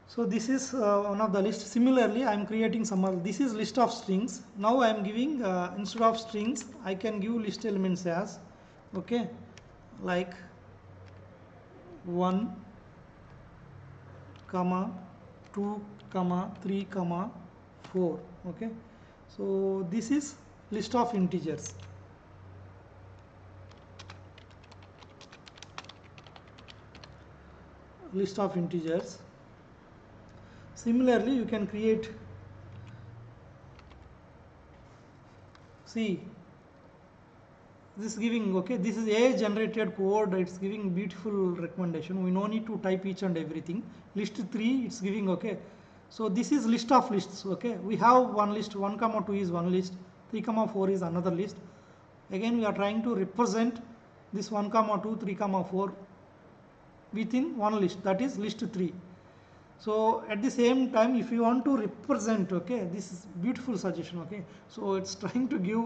A: So this is one of the list. Similarly, I am creating some other, this is list of strings. Now I am giving instead of strings, I can give list elements as, okay, like 1 comma 2 comma 3 comma 4, okay. So this is list of integers. List of integers. Similarly, you can create, see, this is giving, okay, this is AI generated code, it's giving beautiful recommendation. We no need to type each and everything. List 3 it's giving, okay. So this is list of lists, okay. We have one list, 1 comma 2 is one list, 3 comma 4 is another list. Again we are trying to represent this 1 comma 2 3 comma 4 within one list, that is list 3. So at the same time, if you want to represent, okay, this is beautiful suggestion, okay. So it's trying to give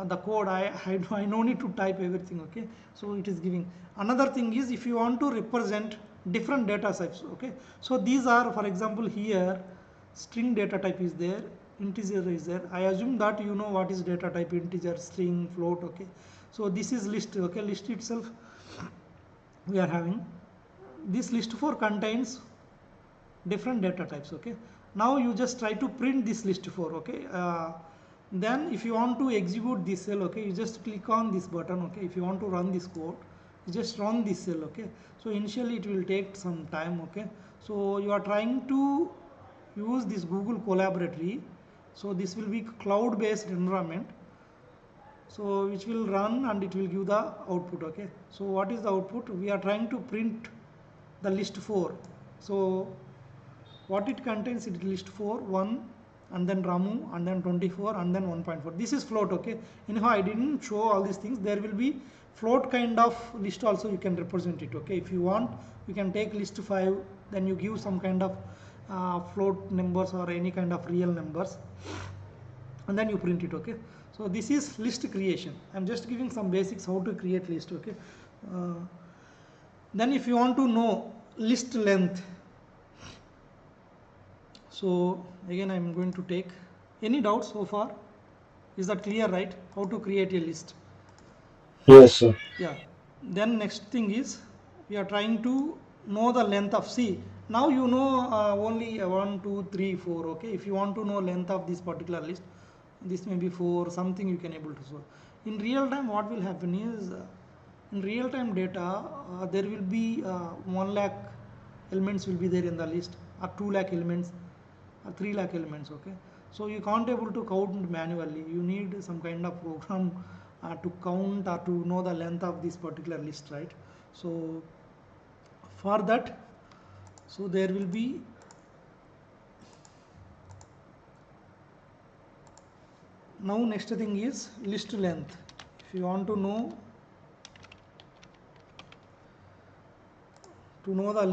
A: the code. I no need to type everything, okay. So it is giving. Another thing is, if you want to represent different data types, okay. So these are, for example, here string data type is there, integer is there. I assume that you know what is data type: integer, string, float, okay. So this is list, okay. List itself we are having. This list 4 contains different data types, okay. Now you just try to print this list 4, okay. Then if you want to execute this cell, okay, you just click on this button, okay. If you want to run this code, you just run this cell, okay. So initially it will take some time, okay. So you are trying to use this Google Collaboratory. So this will be cloud based environment, so which will run and it will give the output, okay. So what is the output? We are trying to print the list 4. So what it contains, it list 4, 1 and then Ramu and then 24 and then 1.4. This is float, okay. Anyhow, I didn't show all these things. There will be float kind of list also, you can represent it, okay. If you want, you can take list 5, then you give some kind of float numbers or any kind of real numbers and then you print it, okay. So this is list creation. I'm just giving some basics how to create list, okay. Then if you want to know list length, so again I am going to take, any doubts so far? Is that clear, right? How to create a list?
G: Yes, sir.
A: Yeah. Then next thing is, we are trying to know the length of, see, now you know only 1 2 3 4, okay. If you want to know length of this particular list, this may be 4 something, you can able to solve. In real time what will happen is, in real time data there will be 1 lakh elements will be there in the list, or 2 lakh elements, or 3 lakh elements. Okay, so you can't able to count manually, you need some kind of program to count or to know the length of this particular list, right? So for that, so there will be now next thing is list length. If you want to know the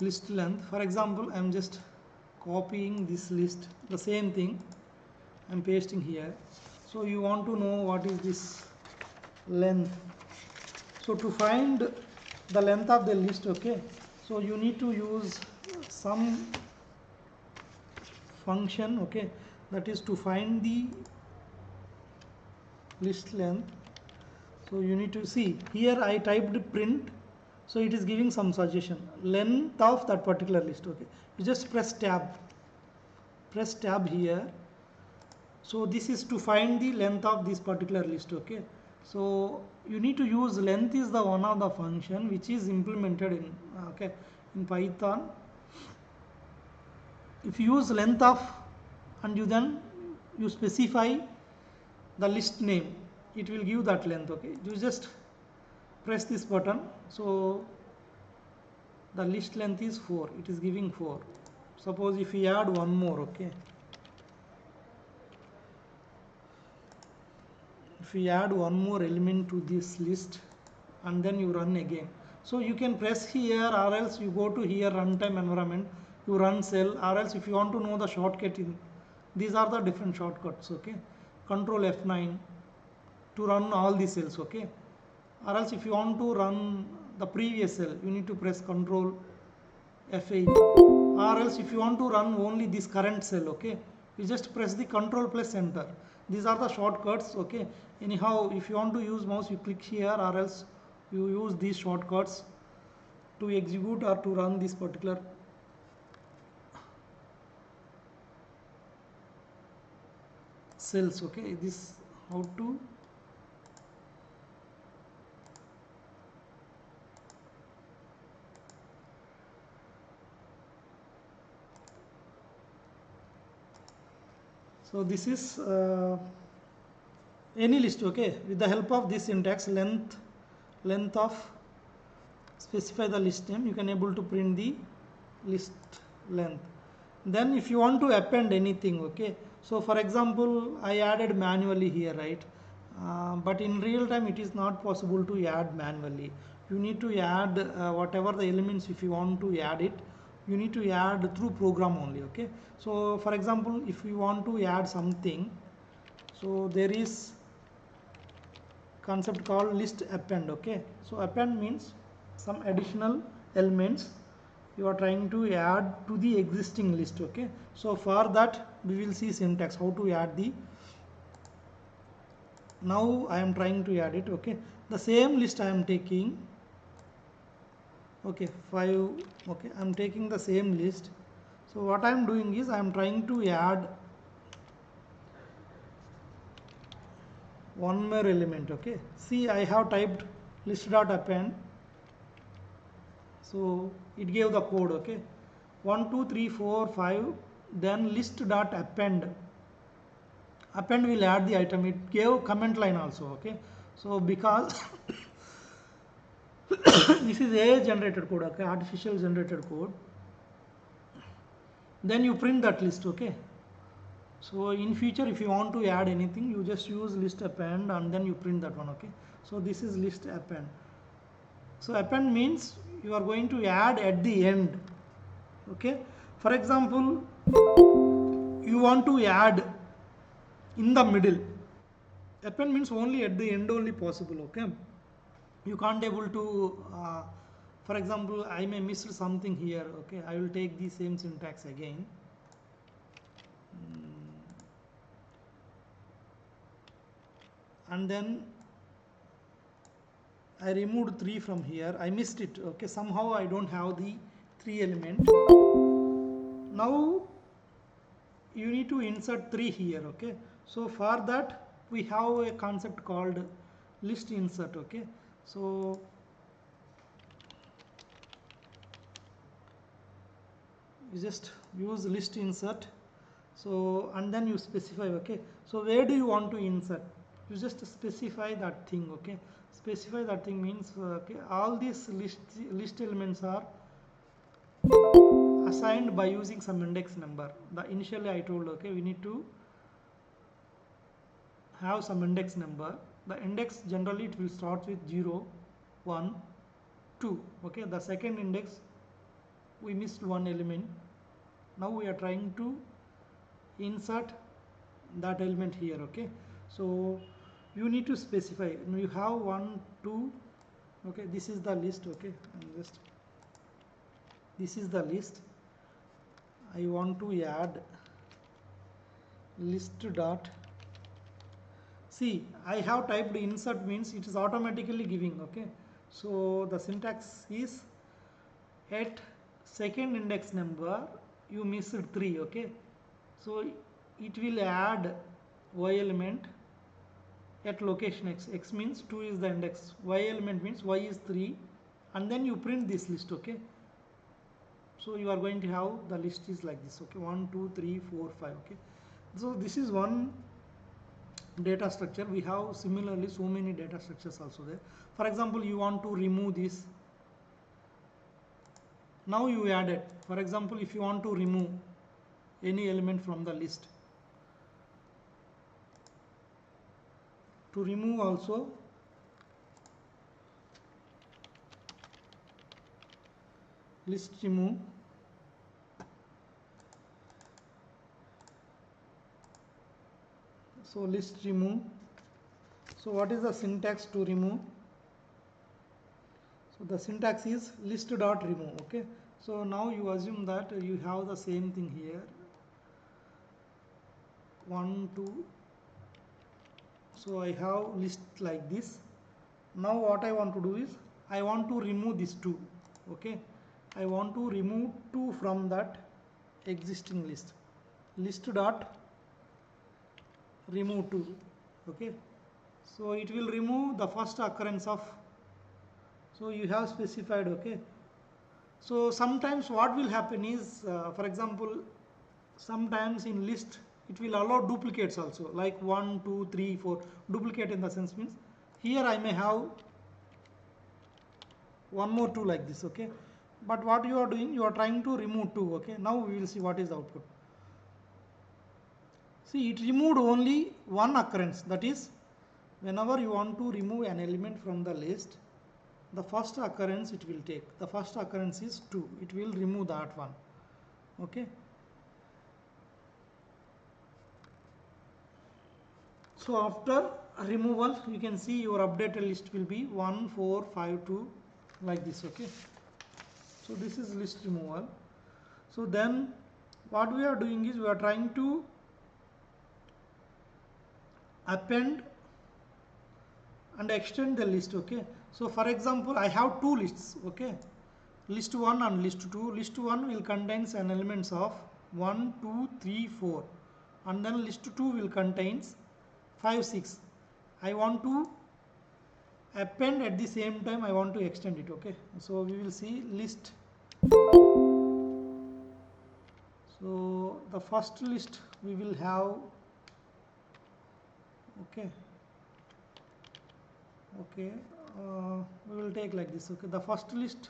A: list length, for example, I am just copying this list, the same thing I am pasting here. So you want to know what is this length. So to find the length of the list, okay, so you need to use some function, okay, that is to find the list length. So you need to see here I typed print, so it is giving some suggestion, length of that particular list. Okay, you just press tab here. So this is to find the length of this particular list. Okay, so you need to use length is the one of the function which is implemented in in Python. If you use length of and you specify the list name, it will give that length. Okay, you just press this button, so the list length is 4, it is giving 4. Suppose if we add one more, okay, if we add one more element to this list and then you run again, so you can press here, or else you go to here runtime environment, you run cell, or else if you want to know the shortcut, in these are the different shortcuts. Okay, control F9 to run all the cells. Okay, or else if you want to run the previous cell, you need to press control F8, or else if you want to run only this current cell, okay, you just press the control plus enter. These are the shortcuts. Okay, anyhow, if you want to use mouse, you click here, or else you use these shortcuts to execute or to run this particular cells. Okay, this how to so this is any list. Okay, with the help of this syntax, length of specify the list name, you can able to print the list length. Then if you want to append anything, okay, so for example I added manually here, right, but in real time it is not possible to add manually. You need to add whatever the elements, if you want to add it, you need to add through program only. Okay, so for example if you want to add something, so there is concept called list append. Okay, so append means some additional elements you are trying to add to the existing list. Okay, so for that we will see syntax how to add the, now I am trying to add it. Okay, the same list I am taking, okay, 5, okay, I am taking the same list. So what I am doing is I am trying to add one more element. Okay, see I have typed list dot append, so it gave the code. Okay, 1 2 3 4 5, then list dot append will add the item, it gave comment line also. Okay, so because this is AI generated code, okay, artificial generated code, then you print that list. Okay, so in future if you want to add anything, you just use list append and then you print that one. Okay, so this is list append. So append means you are going to add at the end. Okay, for example you want to add in the middle, append means only at the end only possible. Okay, you can't able to for example I may miss something here. Okay, I will take the same syntax again. And then I removed 3 from here, I missed it. Okay, somehow I don't have the 3 element. Now you need to insert 3 here. Okay, so for that we have a concept called list insert. Okay, so you just use list insert. So and then you specify. Okay, so where do you want to insert? You just specify that thing. Okay, specify that thing means okay, all these list elements are assigned by using some index number. The initially I told, okay, we need to have some index number. The index generally it will start with 0, 1, 2. Okay, the second index we missed one element. Now we are trying to insert that element here. Okay, so you need to specify. You have 1, 2. Okay, this is the list. Okay, and just this is the list. I want to add list dot. See, I have typed insert means it is automatically giving. Okay, so the syntax is at second index number you missed 3. Okay, so it will add y element at location x. X means 2 is the index, y element means y is 3, and then you print this list. Okay, so you are going to have the list is like this. Okay, 1, 2, 3, 4, 5. Okay, so this is one data structure. We have similarly so many data structures also there. For example, you want to remove this. Now you add it. For example, if you want to remove any element from the list, to remove also list remove. So list remove. So what is the syntax to remove? So the syntax is list dot remove. Okay, so now you assume that you have the same thing here, 1, 2. So I have list like this. Now what I want to do is I want to remove this 2. Okay, I want to remove 2 from that existing list. List dot remove 2. Okay, so it will remove the first occurrence of, so you have specified. Okay, so sometimes what will happen is for example, sometimes in list it will allow duplicates also, like 1, 2, 3, 4. Duplicate in the sense means here I may have one more 2 like this. Okay, but what you are doing, you are trying to remove 2. Okay, now we will see what is the output. See, it removed only one occurrence, that is whenever you want to remove an element from the list, the first occurrence it will take. The first occurrence is 2. It will remove that one. Okay, so after removal you can see your updated list will be 1, 4, 5, 2 like this. Okay, so this is list removal. So then what we are doing is we are trying to append and extend the list. Okay, so for example, I have 2 lists. Okay, list 1 and list 2. List 1 will contains an elements of 1, 2, 3, 4, and then list 2 will contains 5, 6. I want to append at the same time I want to extend it. Okay, so we will see list. So the first list we will have. Okay, okay, we will take like this. Okay, the first list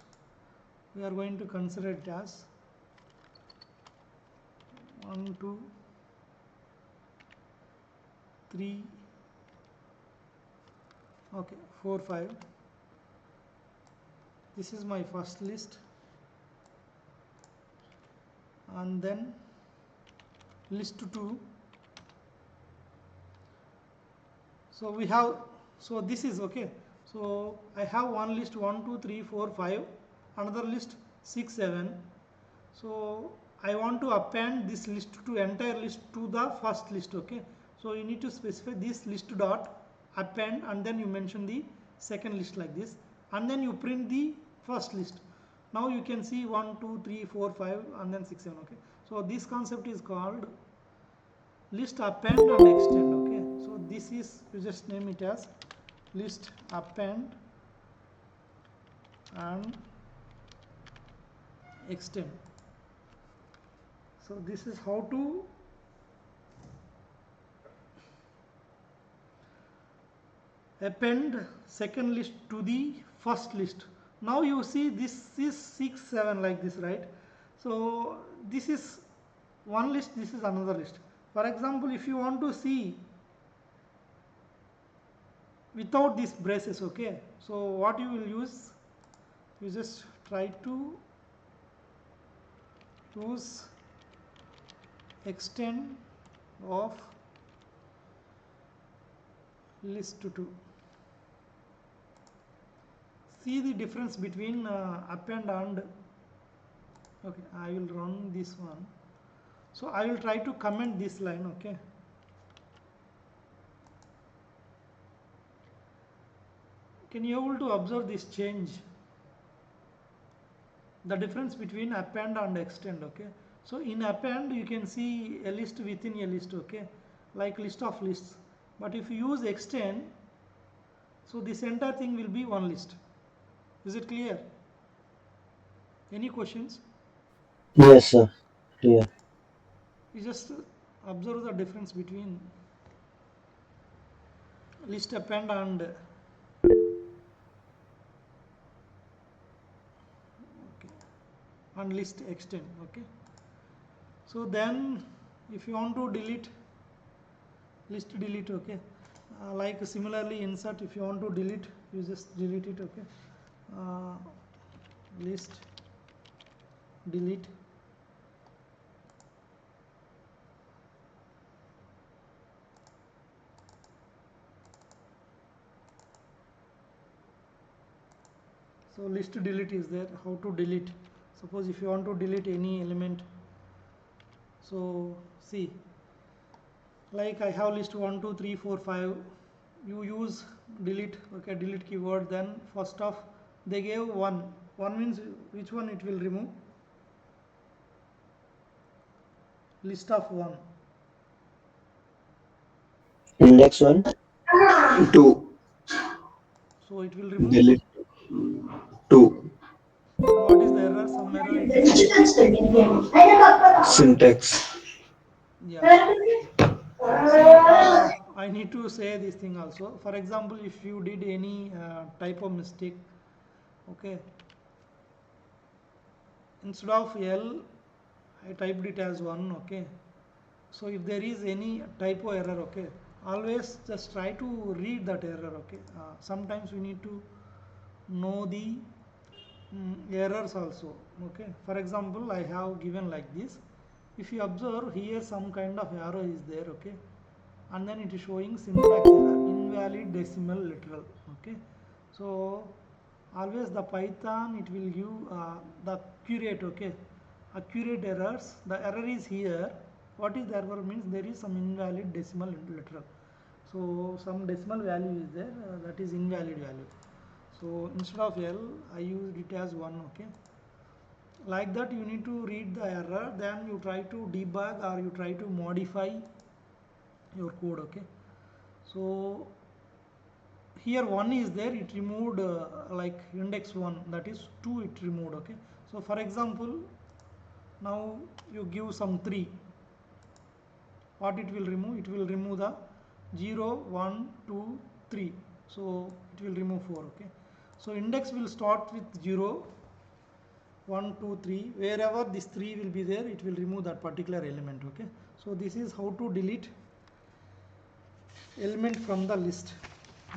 A: we are going to consider it as 1, 2, 3, okay, 4, 5. This is my first list, and then list 2. So we have, so this is okay. So I have one list 1, 2, 3, 4, 5, another list 6, 7. So I want to append this list to entire list to the first list. Okay, so you need to specify this list dot append, and then you mention the second list like this, and then you print the first list. Now you can see 1, 2, 3, 4, 5, and then 6, 7. Okay, so this concept is called list append and extend. Okay, so this is, you just name it as list append and extend. So this is how to append second list to the first list. Now you see this is 6 7 like this, right? So this is one list, this is another list. For example, if you want to see without these braces, okay, so what you will use, you just try to use extend of list to. See the difference between append and, okay, I will run this one. So I will try to comment this line, okay. Can you able to observe this change? The difference between append and extend, okay. So in append you can see a list within a list, okay, like list of lists. But if you use extend, so this entire thing will be one list. Is it clear? Any questions?
G: Yes, sir. Yeah.
A: You just observe the difference between list append and, okay, and list extend, okay. So then if you want to delete list delete, okay, like similarly insert, if you want to delete, you just delete it, okay. List delete, so list delete is there. How to delete? Suppose if you want to delete any element, so see, like I have list 1 2 3 4 5, you use delete, okay, delete keyword. Then first of they gave 1 means which one it will remove? List of 1.
G: Index one.
F: 2.
A: So it will remove.
F: Delete 2.
A: And what is the error? Some error it is there.
F: Syntax.
A: Yeah. See, I need to say this thing also. For example, if you did any type of mistake, okay, instead of L, I typed it as 1, okay. So if there is any typo error, okay, always just try to read that error, okay. Sometimes we need to know the errors also, okay. For example, I have given like this. If you observe here, some kind of arrow is there, okay, and then it is showing syntax error, invalid decimal literal, okay. So always the Python, it will give the accurate, okay, accurate errors. The error is here. What is the error? Means there is some invalid decimal literal. So some decimal value is there, that is invalid value. So instead of L, I used it as 1, okay. Like that you need to read the error, then you try to debug or you try to modify your code, okay. So here 1 is there, it removed like index 1, that is 2 it removed, okay. So for example, now you give some 3, what it will remove? It will remove the 0 1 2 3, so it will remove 4, okay. So index will start with 0 1 2 3, wherever this 3 will be there, it will remove that particular element, okay. So this is how to delete element from the list,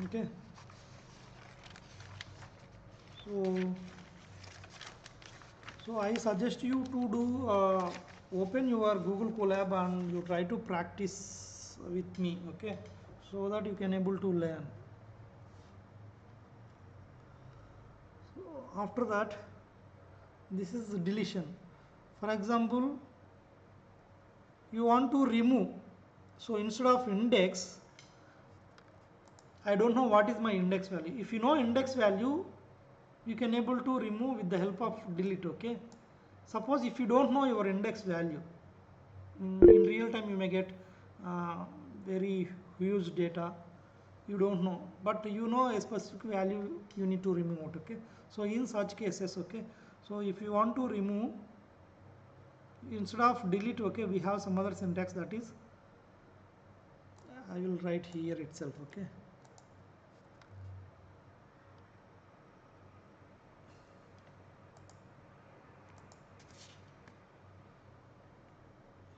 A: okay. So I suggest you to do open your Google Colab and you try to practice with me, okay, so that you can able to learn. So after that, this is deletion. For example, you want to remove, so instead of index, I don't know what is my index value. If you know index value, you can able to remove with the help of delete, okay. Suppose if you don't know your index value, in real time you may get very huge data, you don't know, but you know a specific value you need to remove it. Okay, so in such cases, okay, so if you want to remove, instead of delete, okay, we have some other syntax, that is, I will write here itself. Okay,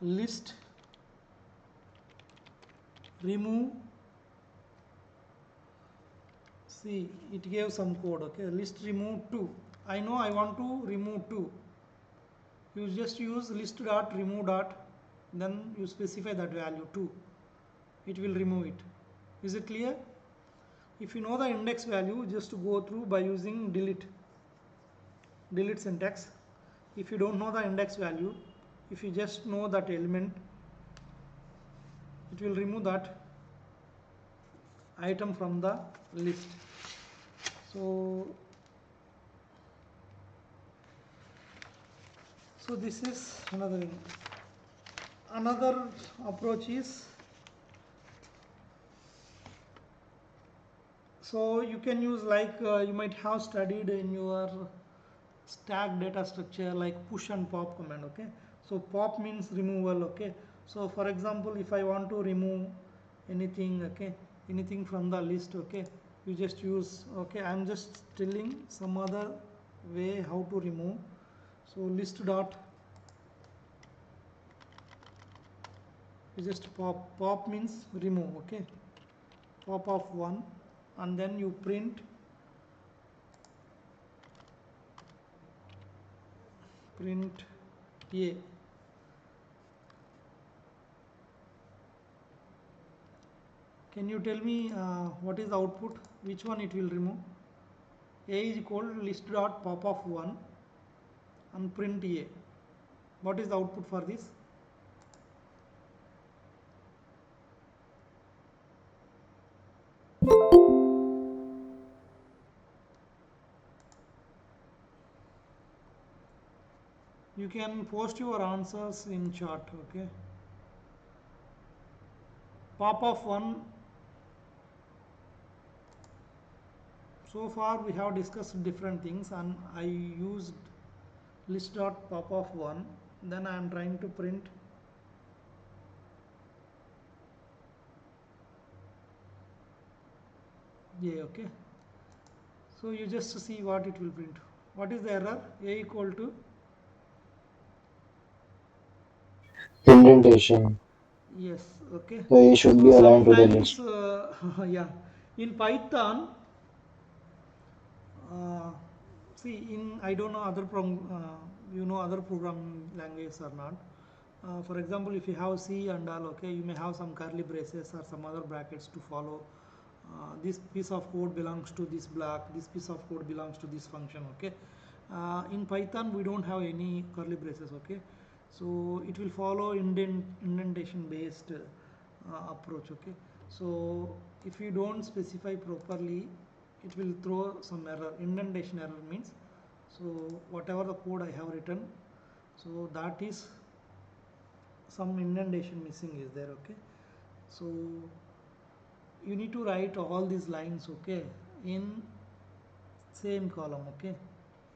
A: list remove, see it gave some code. Okay, list remove 2, I know I want to remove 2, you just use list dot remove dot, then you specify that value 2, it will remove it. Is it clear? If you know the index value, just go through by using delete syntax. If you don't know the index value, if you just know that element, it will remove that item from the list. So this is another approach is, so you can use like you might have studied in your stack data structure like push and pop command. Okay, so pop means removal. Okay, so for example, if I want to remove anything, okay, anything from the list, okay, you just use, okay, I'm just telling some other way how to remove. So list dot, you just pop means remove. Okay, pop of 1, and then you print a. Can you tell me what is the output, which one it will remove? A is equal to list dot pop of 1 and print a. What is the output for this? You can post your answers in chat. Okay, pop of 1, so far we have discussed different things, and I used list dot pop of 1, then I am trying to print a. Okay, so you just see what it will print. What is the error? A equal to,
G: Indentation.
A: yes. Okay,
G: So it should
A: so
G: be aligned to the
A: sometimes
G: list.
A: yeah, in Python, uh, see, in, I don't know other you know other programming languages or not. For example, if you have C and all, okay, you may have some curly braces or some other brackets to follow. This piece of code belongs to this block, this piece of code belongs to this function. Okay, in Python we don't have any curly braces. Okay, so it will follow indentation based approach. Okay, so if you don't specify properly, it will throw some error. Indentation error means, so whatever the code I have written, so that is some indentation missing is there. Okay, so you need to write all these lines, okay, in same column. Okay,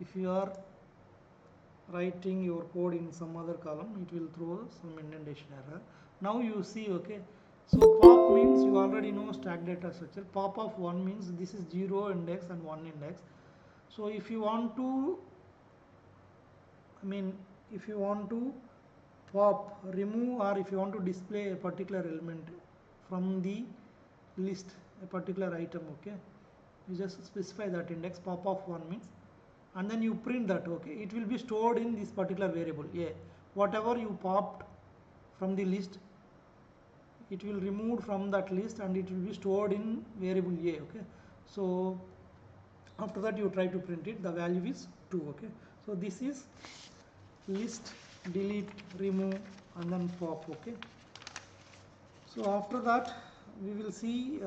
A: if you are writing your code in some other column, it will throw some indentation error. Now you see, okay, so pop means you already know stack data structure. Pop of 1 means this is 0 index and 1 index. So if you want to, I mean, if you want to pop, remove, or if you want to display a particular element from the list, a particular item, okay, you just specify that index. Pop of 1 means, and then you print that. Okay, it will be stored in this particular variable a. Whatever you popped from the list, it will remove from that list and it will be stored in variable a. Okay, so after that you try to print it, the value is 2. Okay, so this is list, delete, remove, and then pop. Okay, so after that we will see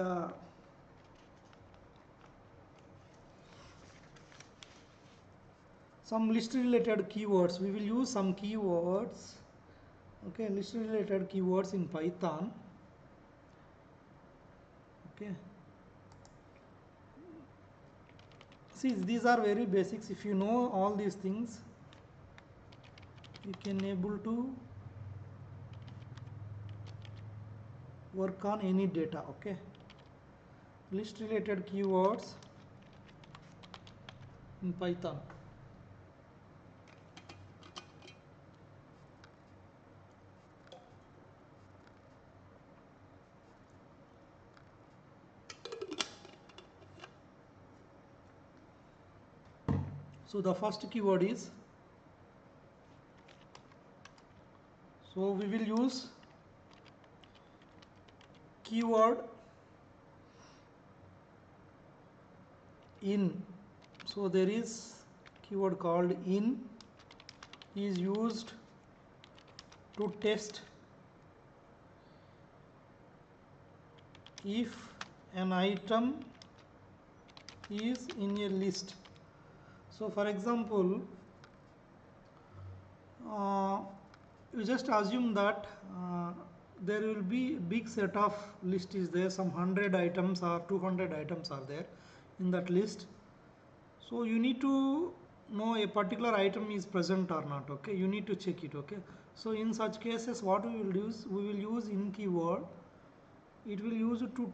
A: some list related keywords. We will use some keywords. Okay, list related keywords in Python. Okay, see, these are very basics. If you know all these things, you can able to work on any data. Okay, list related keywords in Python. So the first keyword is, so we will use keyword in. So there is keyword called in is used to test if an item is in a list. So for example, you just assume that there will be big set of list is there, some 100 items or 200 items are there in that list. So you need to know a particular item is present or not. Okay, you need to check it. Okay, so in such cases what we will use, we will use in keyword. It will use it to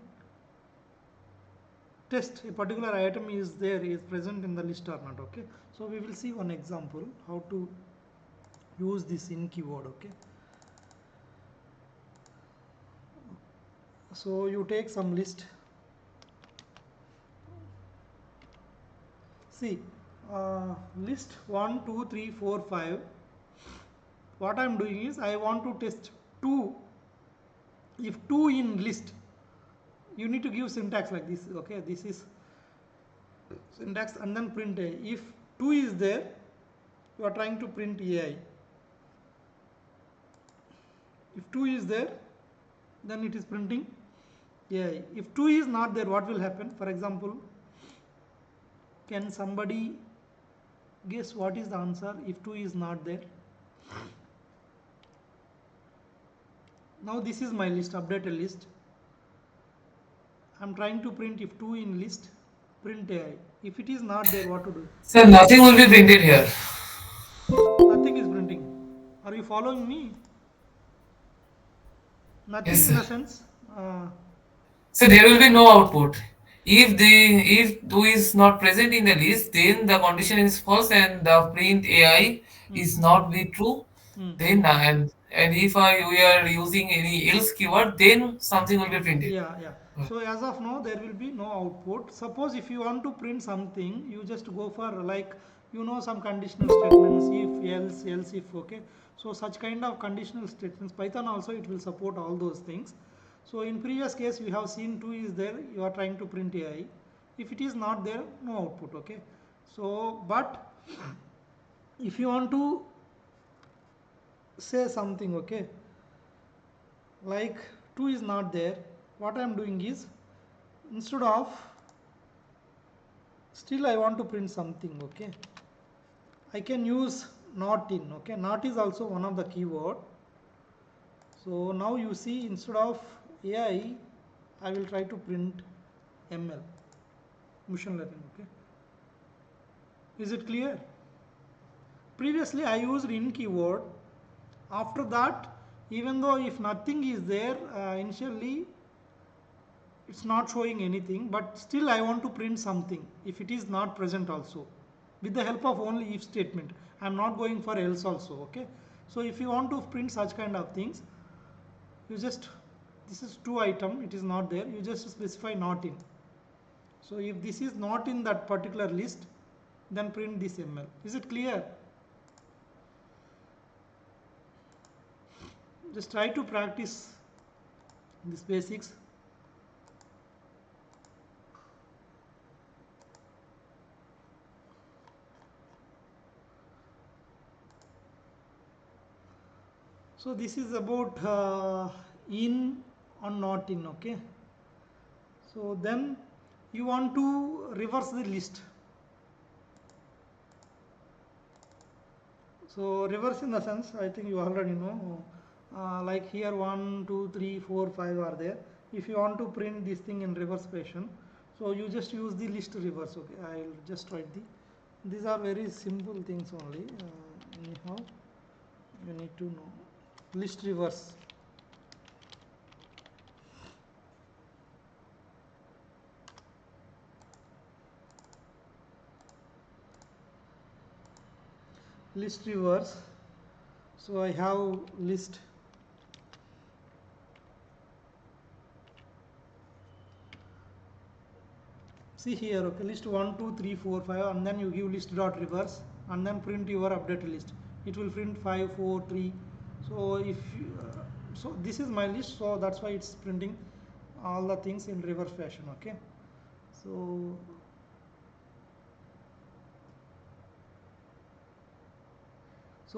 A: test a particular item is there, is present in the list or not. Okay, so we will see one example how to use this in keyword. Okay, so you take some list, see list 1 2 3 4 5. What I am doing is I want to test 2. If 2 in list, you need to give syntax like this. Okay, this is syntax, and then print a. If 2 is there, you are trying to print AI. If 2 is there, then it is printing AI. If 2 is not there, what will happen? For example, can somebody guess what is the answer if 2 is not there? Now this is my list, updated list. I am trying to print if 2 in list, print AI. If it is not there, what to do?
E: So nothing will be printed here.
A: Nothing is printing. Are you following me? Nothing
E: Yes,
A: in the
E: sir.
A: sense,
E: So there will be no output. If 2 is not present in the list, then the condition is false and the print AI is not be true.
A: mm,
E: Then and if we are using any else keyword, then something will be printed.
A: yeah. So as of now, there will be no output. Suppose if you want to print something, you just go for like, some conditional statements, if, else if. Okay, so such kind of conditional statements, Python also it will support all those things. So in previous case, we have seen 2 is there, you are trying to print AI. If it is not there, no output. Okay, so but if you want to say something, okay, like 2 is not there, what I am doing is, instead of, still I want to print something. Okay, I can use not in. Okay, not is also one of the keyword. So now you see, instead of AI, I will try to print ML, machine learning. Okay, is it clear? Previously I used in keyword. After that, even though if nothing is there, initially it's not showing anything, but still I want to print something if it is not present also, with the help of only if statement. I am not going for else also. Okay, so if you want to print such kind of things, you just, this is 2 item, it is not there, you just specify not in. So if this is not in that particular list, then print this ML. Is it clear? Just try to practice these basics. So this is about in or not in. Okay, so then you want to reverse the list. So reverse in the sense, I think you already know, like here 1 2 3 4 5 are there. if you want to print this thing in reverse fashion, so you just use the list reverse. Okay, I'll just write these are very simple things only. Anyhow, you need to know list reverse. List reverse. So I have list see here, okay, list 1 2 3 4 5, and then you give list dot reverse and then print your updated list. It will print 5 4 3. So if you, so this is my list, so that's why it's printing all the things in reverse fashion. Okay, so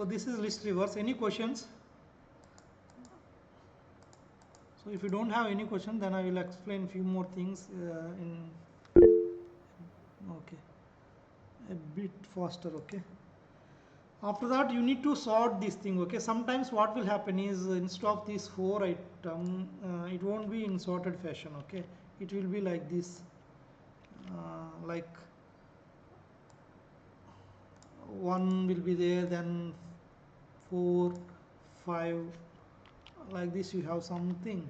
A: this is list reverse. Any questions? So if you don't have any question, then I will explain few more things in okay a bit faster. Okay, after that you need to sort this thing. Okay, sometimes what will happen is instead of this 4 item, it won't be in sorted fashion. Okay, it will be like this, like 1 will be there, then 4 5, like this you have something.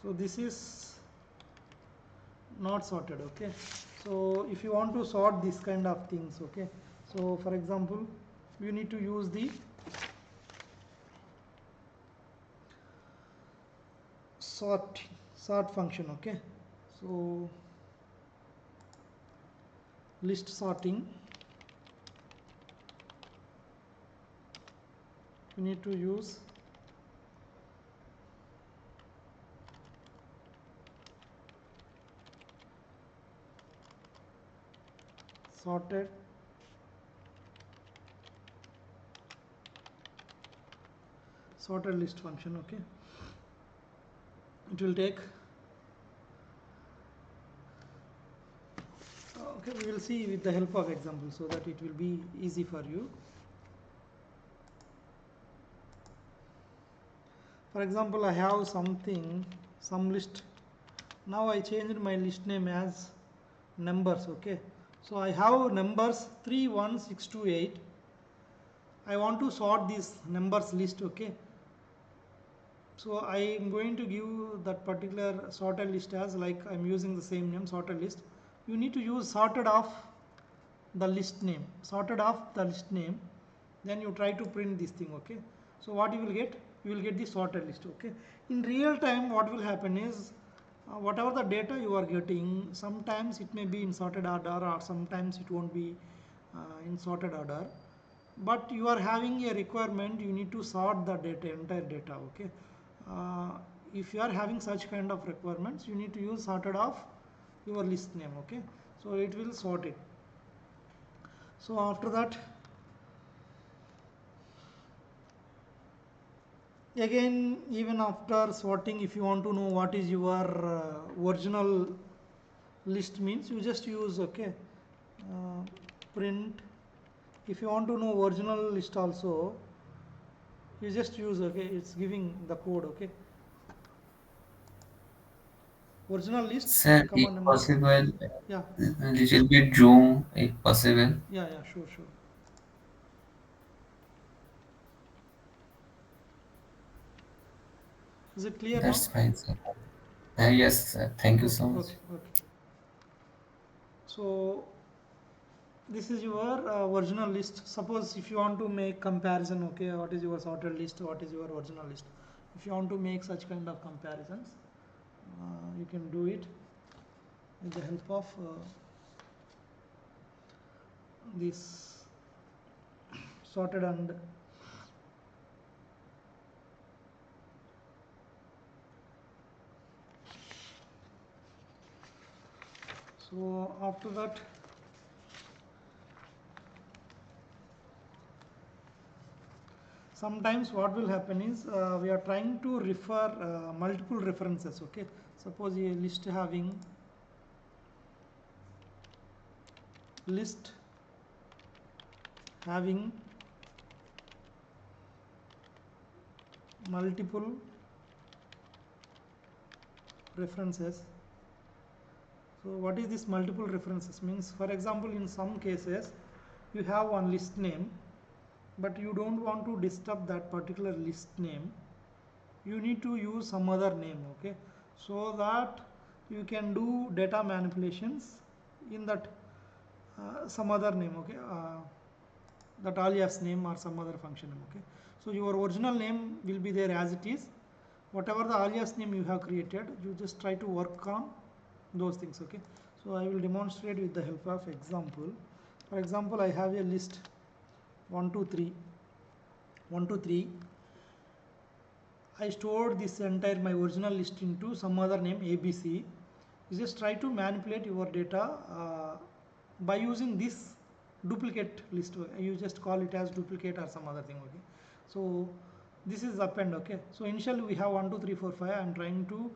A: So this is not sorted. Okay, so if you want to sort this kind of things, okay, so for example you need to use the sort function. Okay, so list sorting, you need to use sorted list function. Okay, it will take okay, we will see with the help of example so that it will be easy for you. For example, I have some list. Now I changed my list name as numbers. Okay, so I have numbers 3 1 6 2 8. I want to sort this numbers list. Okay, so I am going to give that particular sorted list as, like I am using the same name, sorted list. You need to use sorted of the list name, then you try to print this thing. Okay, so what you will get, you will get the sorted list. Okay, in real time what will happen is whatever the data you are getting, sometimes it may be in sorted order or sometimes it won't be in sorted order, but you are having a requirement, you need to sort the data, entire data. Okay, if you are having such kind of requirements, you need to use sorted of your list name. Okay, so it will sort it. So after that, again, even after sorting, if you want to know what is your original list means, you just use okay print. If you want to know original list also, you just use okay, it's giving the code. Okay, original list
E: Sir, if
A: comma number.
E: possible,
A: Yeah,
E: a little bit zoom, if possible.
A: yeah, sure. Is it clear now?
E: That's fine, sir. Yes, sir. Thank you so much.
A: Okay. So this is your original list. Suppose if you want to make comparison, okay, what is your sorted list, what is your original list, if you want to make such kind of comparisons, you can do it with the help of this sorted. And so after that, sometimes what will happen is we are trying to refer multiple references. Okay, suppose a list having multiple references. So what is this multiple references means? For example, in some cases you have one list name, but you don't want to disturb that particular list name. You need to use some other name, okay, so that you can do data manipulations in that some other name, okay, that alias name or some other function name, okay. So your original name will be there as it is. Whatever the alias name you have created, you just try to work on those things, okay. So I will demonstrate with the help of example. For example, I have a list 1 2 3 1 2 3. I stored this entire my original list into some other name ABC. You just try to manipulate your data by using this duplicate list. You just call it as duplicate or some other thing, okay. So this is append, okay. So initially we have 1 2 3 4 5. I am trying to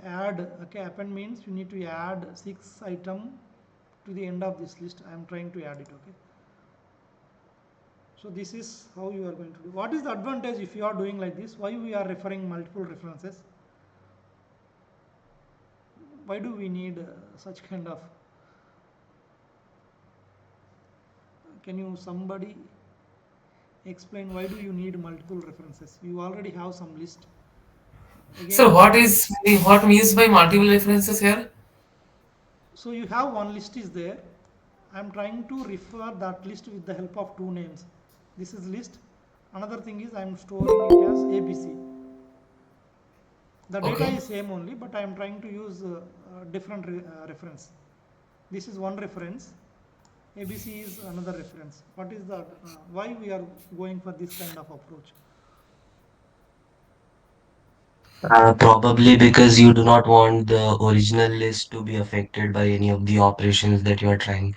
A: add, okay. Append means you need to add 6 item to the end of this list. I am trying to add it, okay. So this is how you are going to do. What is the advantage if you are doing like this? Why we are referring multiple references? Why do we need such kind of? Can you somebody explain why do you need multiple references? You already have some list.
E: So
A: Again,
E: what means by multiple references here?
A: so you have one list is there. I am trying to refer that list with the help of two names. This is list. Another thing is I am storing it as ABC. The data
E: Okay.
A: is same only, but I am trying to use different reference. This is one reference. ABC is another reference. What is the why we are going for this kind of approach?
I: Probably because you do not want the original list to be affected by any of the operations that you are trying.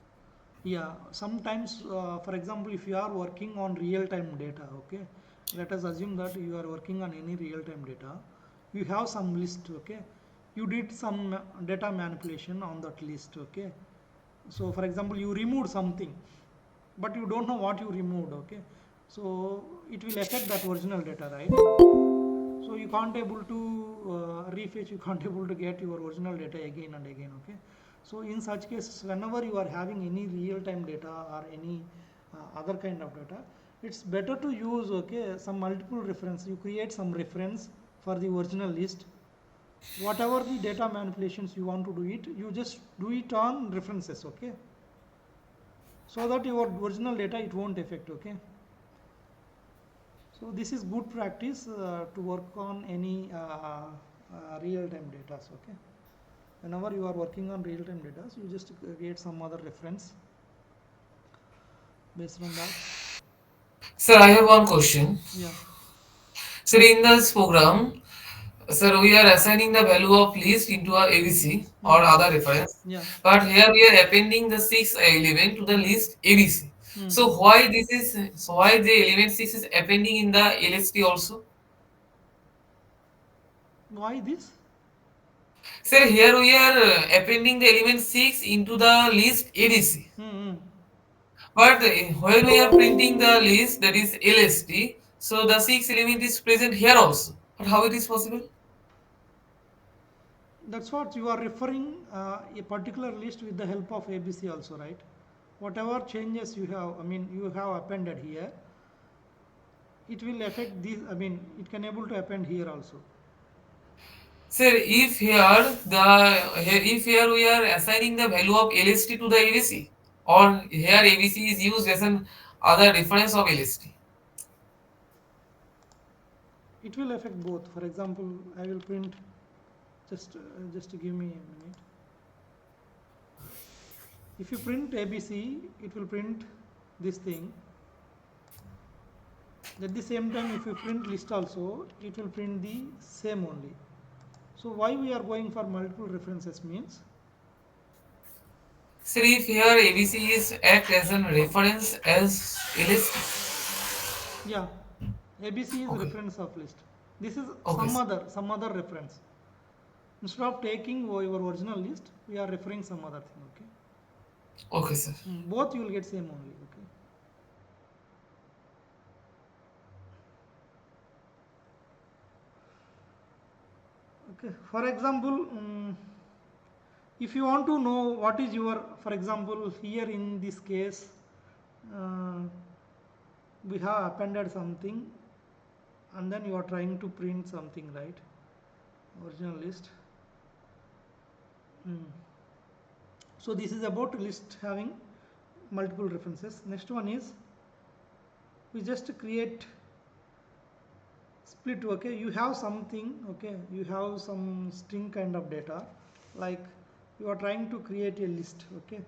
A: Yeah, sometimes, for example, if you are working on real-time data, okay, let us assume that you are working on any real-time data, you have some list, okay, you did some data manipulation on that list, okay. So, for example, you removed something, but you don't know what you removed, okay. So, it will affect that original data, right? So you can't able to refetch, you can't able to get your original data again and again, okay. So in such cases, whenever you are having any real time data or any other kind of data, it's better to use, okay, some multiple reference. You create some reference for the original list. Whatever the data manipulations you want to do it, you just do it on references, okay, so that your original data it won't affect, okay. So this is good practice to work on any real-time data. Okay. Whenever you are working on real-time data, you just get some other reference based on that.
E: Sir, I have one question.
A: Yeah.
E: Sir, in this program, sir, we are assigning the value of list into a ABC or
A: Mm.
E: other reference,
A: Yeah.
E: but here we are appending the six element to the list ABC.
A: Mm-hmm.
E: So why this is so why the element 6 is appending in the LST also?
A: Why this?
E: Sir, here we are appending the element 6 into the list ABC.
A: Mm-hmm.
E: But when we are printing the list that is LST, so the 6 element is present here also. But how it is possible?
A: That's what you are referring a particular list with the help of ABC also, right? Whatever changes you have, I mean, you have appended here, it will affect this. I mean, it can able to append here also.
E: Sir, if here we are assigning the value of LST to the ABC, or here ABC is used as an other reference of LST.
A: It will affect both. For example, I will print just give me a minute. If you print ABC, it will print this thing. At the same time, if you print list also, it will print the same only. So why we are going for multiple references means,
E: Sir, if here ABC is act as a reference as LST.
A: yeah, ABC is
E: Okay,
A: reference of list. This is
E: okay,
A: some other reference. Instead of taking your original list, we are referring some other thing. Okay,
E: okay, sir.
A: both you will get same only. Okay. Okay, for example, if you want to know what is your, for example, here in this case uh, we have appended something and then you are trying to print something, right? Original list. So this is about list having multiple references. Next one is we just create split. Okay, you have something, okay, you have some string kind of data, like you are trying to create a list. Okay,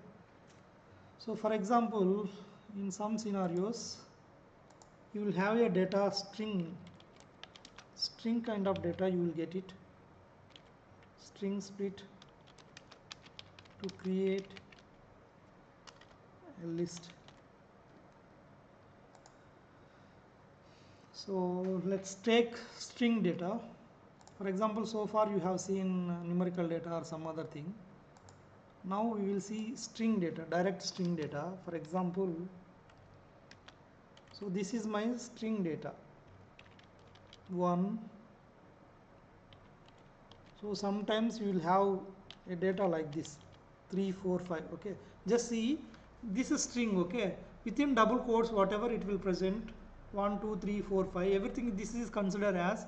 A: so for example, in some scenarios you will have a data string kind of data, you will get it, string split to create a list. So let's take string data. For example, so far you have seen numerical data or some other thing. Now we will see string data, direct string data. For example, so this is my string data 1. So sometimes you will have a data like this 3, 4, 5. Okay, just see, this is string. Okay, within double quotes whatever it will present 1, 2, 3, 4, 5, everything this is considered as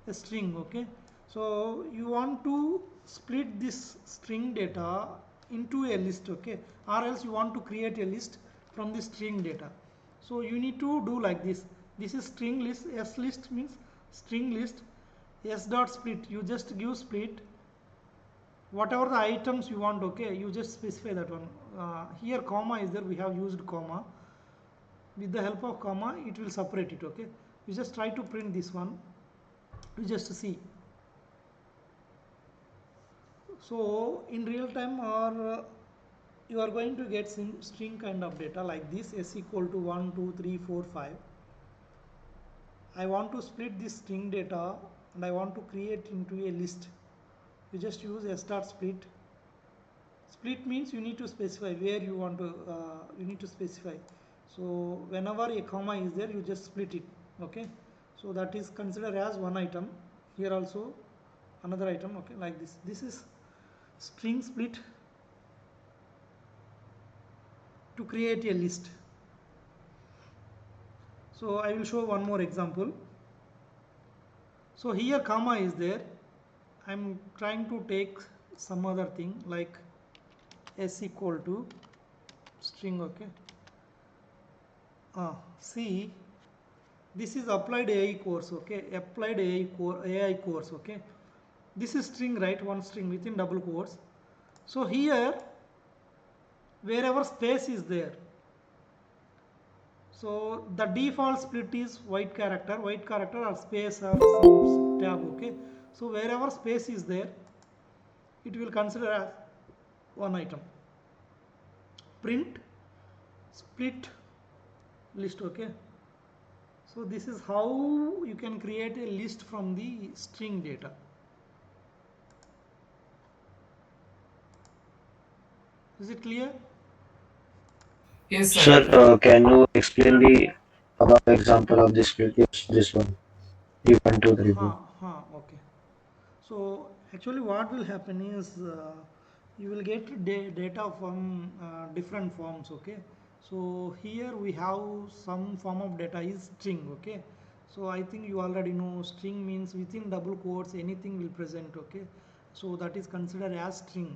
A: a string. Okay, so you want to split this string data into a list. Okay, or else you want to create a list from the string data. So you need to do like this. This is string list. S list means string list. S dot split, you just give split whatever the items you want. Okay, you just specify that one. Here comma is there, we have used comma. With the help of comma it will separate it. Okay, you just try to print this one, you just see. So in real time, or you are going to get some string kind of data like this, s equal to 1, 2, 3, 4, 5. I want to split this string data and I want to create into a list. You just use s dot split. Split means you need to specify where you want to, you need to specify. So whenever a comma is there, you just split it. Okay, so that is considered as one item. Here also another item. Okay, like this. This is string split to create a list. So I will show one more example. So here comma is there, I am trying to take some other thing like s equal to string. Okay, see, this is applied AI course. Okay, applied AI course. Okay, this is string, right? One string within double quotes. So here wherever space is there, so the default split is white character or space or some tab. Okay, so wherever space is there, it will consider as one item. Print split list. Okay, so this is how you can create a list from the string data. Is it clear?
E: Yes, sir.
G: Sir, can you explain the above example of this split? Yes, this one. 3.234.
A: Okay. So actually what will happen is you will get data from different forms. Okay, so here we have some form of data is string. Okay, so I think you already know string means within double quotes anything will present. Okay, so that is considered as string.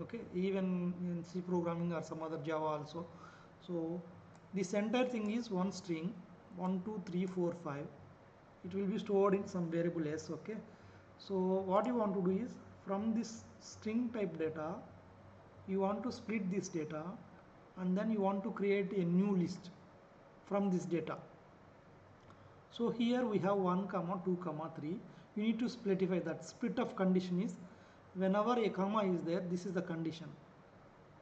A: Okay, even in C programming or some other Java also. So this entire thing is one string 1, 2, 3, 4, 5. It will be stored in some variable s. Okay, so what you want to do is from this string type data you want to split this data and then you want to create a new list from this data. So here we have 1, 2, 3. You need to splitify that. Split of condition is whenever a comma is there, this is the condition,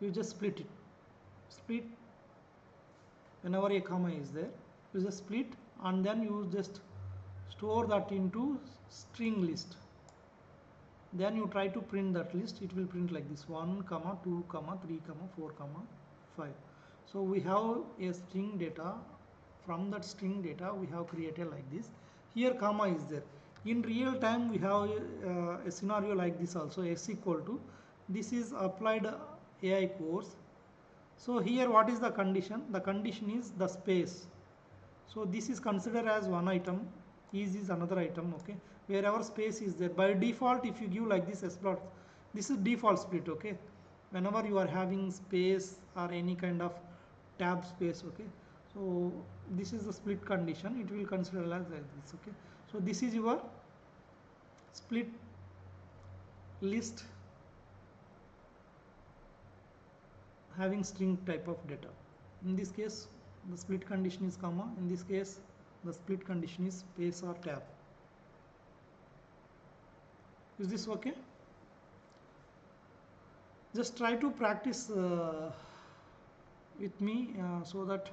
A: you just split it. Split whenever a comma is there, you just split and then you just store that into string list. Then you try to print that list, it will print like this 1, 2, 3, 4, 5. So we have a string data. From that string data we have created like this. Here comma is there. In real time we have a scenario like this also, s equal to, this is applied AI course. So here what is the condition? The condition is the space. So this is considered as one item, is another item, okay, wherever space is there. By default, if you give like this s plot, this is default split, okay. Whenever you are having space or any kind of tab space, okay, so this is the split condition, it will consider as like this, okay. So this is your split list having string type of data. In this case the split condition is comma, in this case the split condition is space or tab. Is this okay? Just try to practice with me so that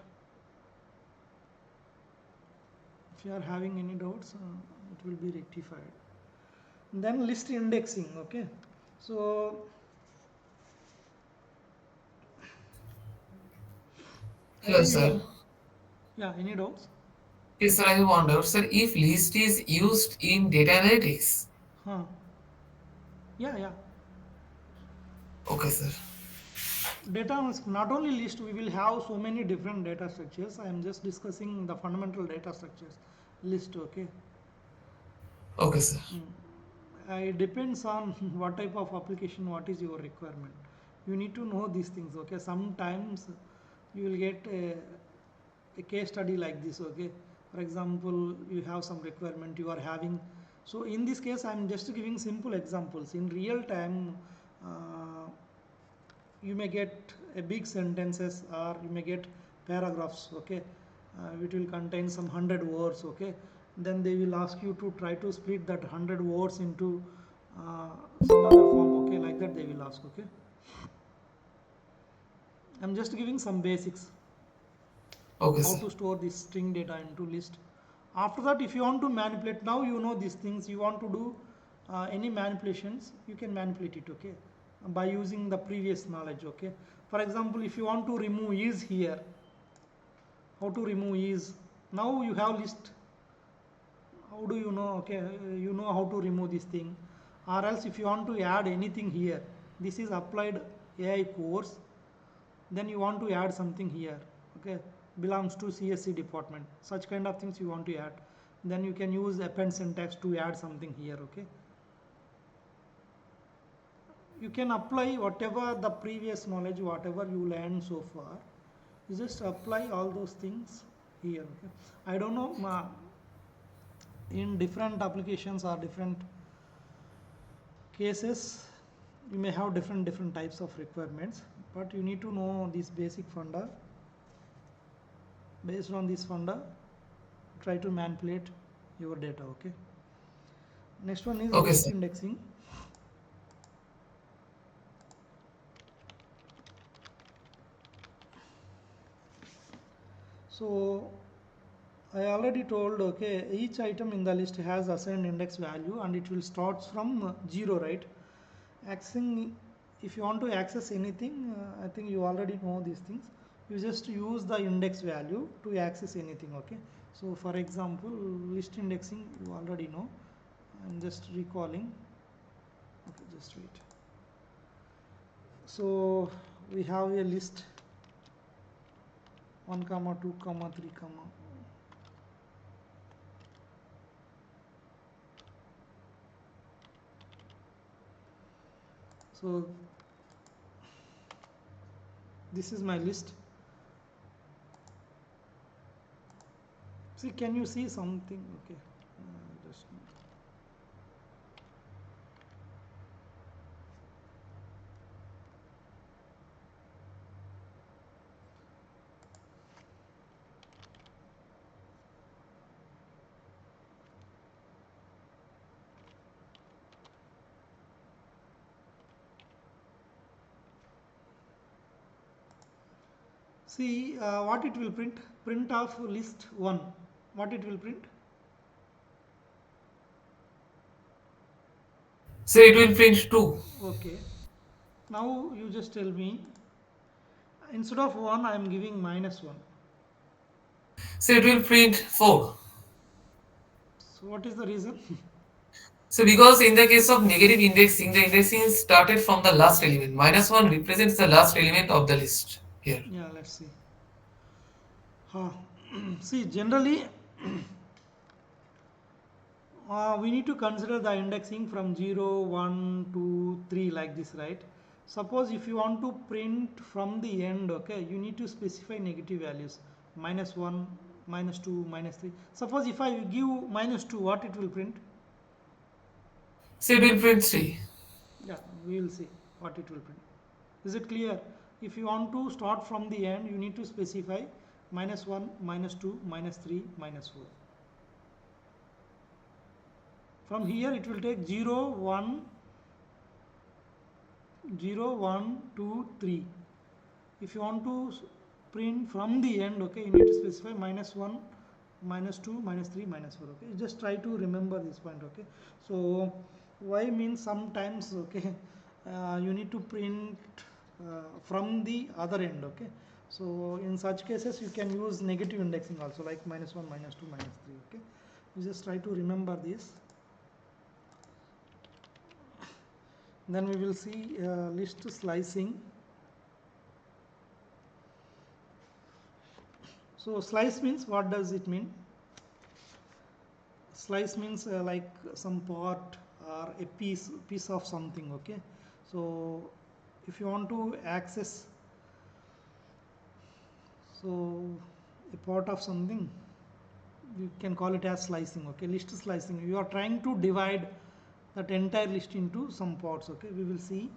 A: if you are having any doubts it will be rectified. Then list indexing, okay. So
E: Hello,
A: again
E: sir.
A: yeah, any doubts?
E: Yes, sir, I wonder, sir, if list is used in data analytics.
A: Huh. Yeah.
E: Okay, sir.
A: Data is not only list, we will have so many different data structures. I am just discussing the fundamental data structures list, okay.
E: Okay, sir.
A: It depends on what type of application, what is your requirement. You need to know these things, okay. Sometimes you will get a case study like this, okay. For example, you have some requirement you are having. So in this case I am just giving simple examples. In real time you may get a big sentences or you may get paragraphs, okay. It will contain some 100 words, okay. Then they will ask you to try to split that 100 words into some other form, okay, like that they will ask, okay. I'm just giving some basics
E: Okay,
A: how
E: sir.
A: to store this string data into list. After that, if you want to manipulate, now you know these things, you want to do any manipulations, you can manipulate it, okay, by using the previous knowledge, okay. For example, if you want to remove is here, how to remove is, now you have list, how do you know, okay, you know how to remove this thing. Or else if you want to add anything here, this is applied AI course, then you want to add something here, okay, belongs to CSC department, such kind of things you want to add, then you can use append syntax to add something here, okay. You can apply whatever the previous knowledge, whatever you learned so far, you just apply all those things here, okay. I don't know in different applications or different cases you may have different types of requirements, but you need to know this basic funda. Based on this funda, try to manipulate your data, okay. Next one is
E: Okay,
A: list
E: sir.
A: indexing. So I already told, okay, each item in the list has assigned index value and it will start from 0, right. Accessing, if you want to access anything, I think you already know these things, you just use the index value to access anything, okay. So for example, list indexing you already know, I'm just recalling, okay, just wait. So we have a list 1 comma 2 comma 3 comma, so this is my list. See, can you see something, okay, just see what it will print. Print of list 1, what it will print?
E: So it will print 2.
A: Okay, now you just tell me, instead of 1 I am giving -1,
E: So it will print 4.
A: so what is the reason?
E: So because in the case of negative indexing, the indexing started from the last element. Minus 1 represents the last element of the list here.
A: Yeah, let's see. uh, See, generally we need to consider the indexing from 0, 1, 2, 3 like this, right? Suppose if you want to print from the end, okay, you need to specify negative values, minus 1, minus 2, minus 3. Suppose if I give minus 2, what it will print?
E: So it will print 3.
A: Yeah, we will see what it will print. Is it clear? If you want to start from the end, you need to specify minus 1, minus 2, minus 3, minus 4. From here it will take 0, 1, 0, 1, 2, 3. If you want to print from the end, okay, you need to specify minus 1, minus 2, minus 3, minus 4. Okay, just try to remember this point. Okay, so y means sometimes, okay, you need to print from the other end. Okay, so in such cases you can use negative indexing also, like minus 1, minus 2, minus 3. Okay, you just try to remember this. Then we will see list slicing. So slice means, what does it mean? Slice means like some part or a piece of something. Okay, so if you want to access, so a part of something, you can call it as slicing. Okay, list slicing, you are trying to divide that entire list into some parts. Okay, we will see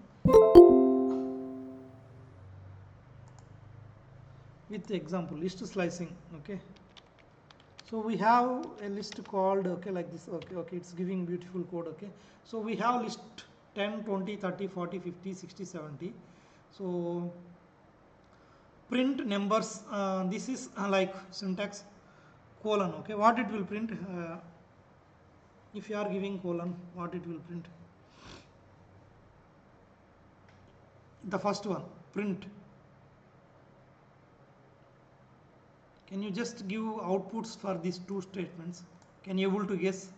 A: with example list slicing. Okay, so we have a list called, okay, like this. Okay, it's giving beautiful code. Okay, so we have list 10, 20, 30, 40, 50, 60, 70. So print numbers, this is like syntax colon. Okay, what it will print, if you are giving colon, what it will print? The first one, print. Can you just give outputs for these two statements? Can you able to guess?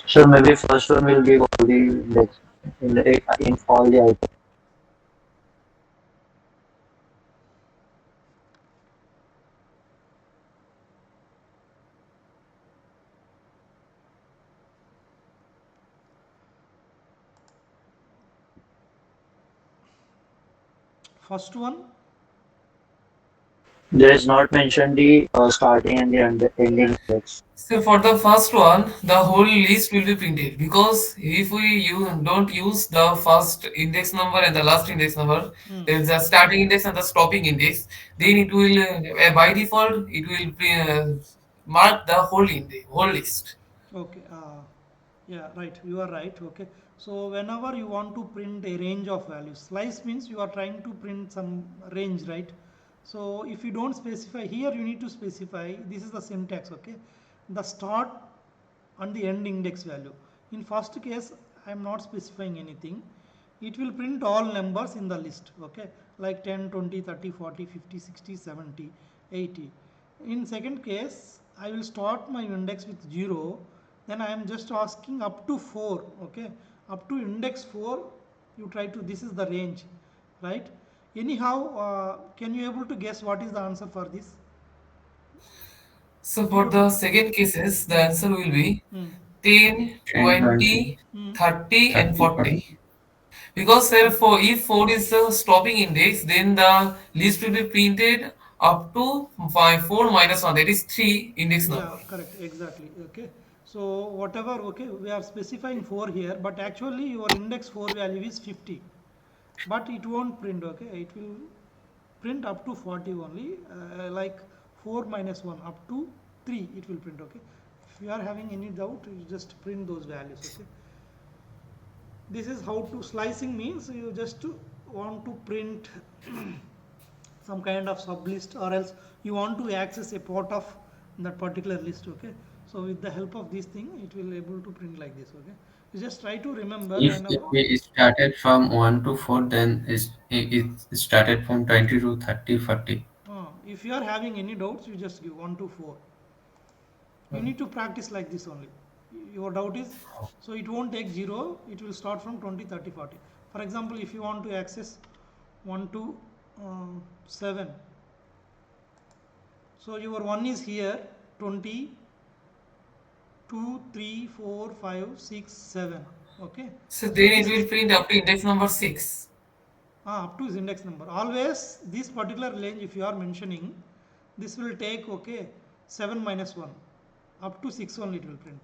G: So maybe first one will give all the index in all the items.
A: First one,
G: There is not mentioned the starting and the ending index.
E: So for the first one, the whole list will be printed because if don't use the first index number and the last index number, there is a starting index and the stopping index, then it will by default it will mark the whole list.
A: okay, yeah, right, you are right. Okay, so whenever you want to print a range of values, slice means you are trying to print some range, right? So if you don't specify here, you need to specify, this is the syntax. Okay, the start and the end index value. In first case, I am not specifying anything. It will print all numbers in the list. Okay, like 10, 20, 30, 40, 50, 60, 70, 80. In second case, I will start my index with 0. Then I am just asking up to 4. Okay, up to index 4, you try to, this is the range, right? Anyhow, can you able to guess what is the answer for this?
E: So for
A: 0 to,
E: the second cases, the
A: hmm,
E: answer will be
A: hmm,
E: 10,
C: 10,
E: 20,
C: 20,
A: hmm.
E: 30, and
C: 30,
E: 40.
C: 40.
E: Because therefore, if 4 is the stopping index, then the list will be printed up to 4 minus 1, that is 3 index
A: Yeah,
E: number.
A: correct, exactly. Okay, so whatever, okay, we are specifying 4 here, but actually your index 4 value is 50, but it won't print. Okay, it will print up to 40 only, like 4 minus 1 up to 3 it will print. Okay, if you are having any doubt, you just print those values. Okay, this is how to slicing means, you just want to print some kind of sub list, or else you want to access a part of that particular list. Okay, so with the help of this thing, it will able to print like this. Okay, you just try to remember
C: If
A: whenever.
C: we started from 1 to 4, then it started from 20 to 30, 40.
A: If you are having any doubts, you just give 1 to 4. You need to practice like this only. Your doubt is, so it won't take 0, it will start from 20, 30, 40. For example, if you want to access 1 to 7, so your 1 is here, 20, 2, 3, 4, 5, 6, 7. Okay,
E: So
A: so
E: then it
A: this
E: will
A: is
E: print up to index number 6.
A: up to is index number. Always this particular range, if you are mentioning, this will take, okay, 7 minus 1, up to 6 only it will print.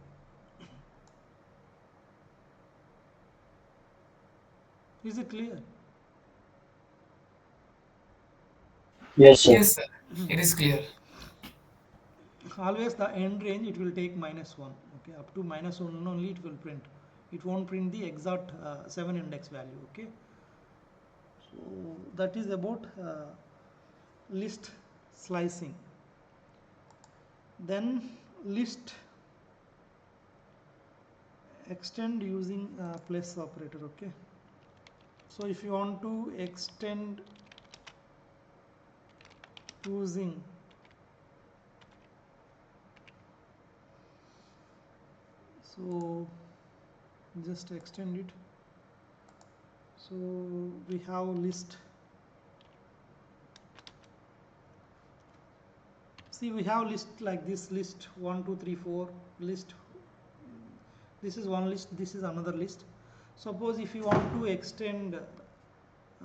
A: Is it clear?
G: Yes, sir.
E: Yes, sir. It is clear.
A: Always the end range it will take minus 1. Okay, up to minus 1 only it will print. It won't print the exact 7 index value. Okay, so that is about list slicing. Then list extend using plus operator. Okay, so if you want to extend using so just extend it. So we have list. See, we have list like this, list 1 2 3 4 list. This is one list, this is another list. Suppose if you want to extend,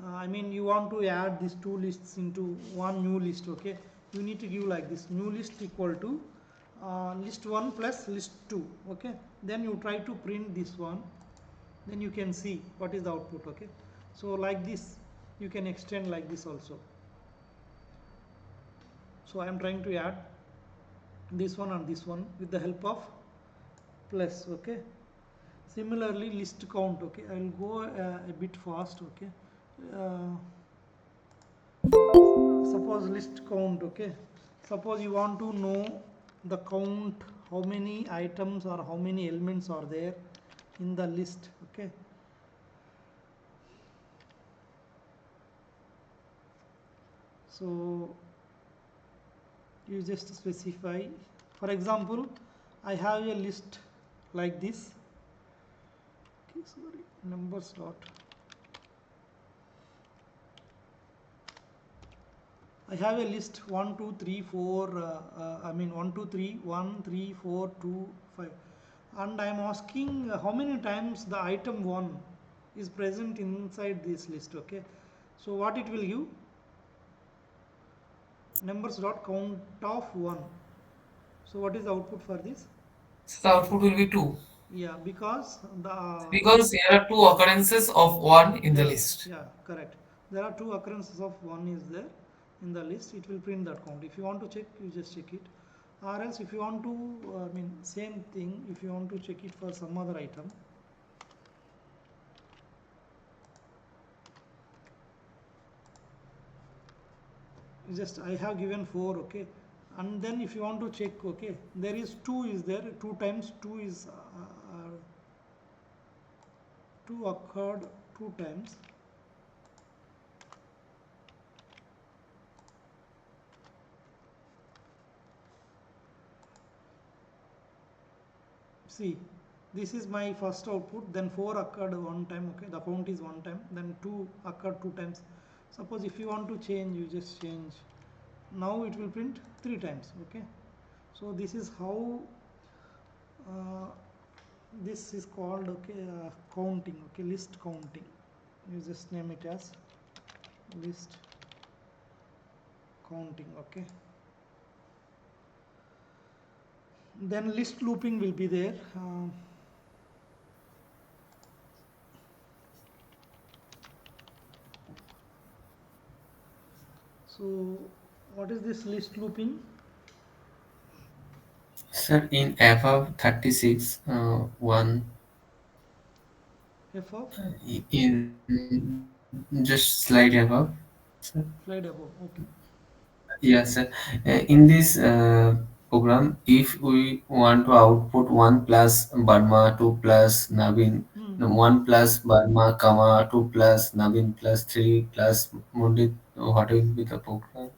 A: I mean you want to add these two lists into one new list. Okay, you need to give like this, new list equal to list 1 plus list 2. Okay, then you try to print this one, then you can see what is the output. Okay, so like this you can extend like this also. So I am trying to add this one and this one with the help of plus. Okay, similarly list count. Okay, I will go a bit fast. Okay, uh, suppose list count. Okay, suppose you want to know the count, how many items or how many elements are there in the list. Okay, so you just specify. For example, I have a list like this. Okay, sorry, numbers dot. I have a list 1 2 3 4 I mean 1 2 3 1 3 4 2 5, and I am asking how many times the item 1 is present inside this list. Okay, so what it will give, numbers dot count of 1. So what is the output for this?
E: So the output will be 2.
A: Yeah, because the
E: Because there are two occurrences of 1 in the
A: yeah,
E: list.
A: yeah, correct. There are two occurrences of 1 is there in the list. It will print that count. If you want to check, you just check it. Or else, if you want to, I mean, same thing. If you want to check it for some other item, you just I have given 4. Okay, and then if you want to check, okay, there is 2 is there. 2 times 2 is 2 occurred 2 times. See, this is my first output, then 4 occurred one time. Okay, the count is one time, then 2 occurred 2 times. Suppose if you want to change, you just change. Now it will print 3 times. Okay, so this is how uh, this is called. Okay, counting. Okay, list counting. You just name it as list counting. Okay, then list looping will be there. So what is this list looping?
E: Sir, in above 36, one
A: F of
E: in just slide above, sir.
A: slide above. Okay.
E: Yes, sir. In this program, if we want to output 1 plus Burma, 2 plus Navin,
A: Hmm.
E: no, 1 plus Burma, comma, 2 plus Navin plus 3 plus Mundit, what will be the program?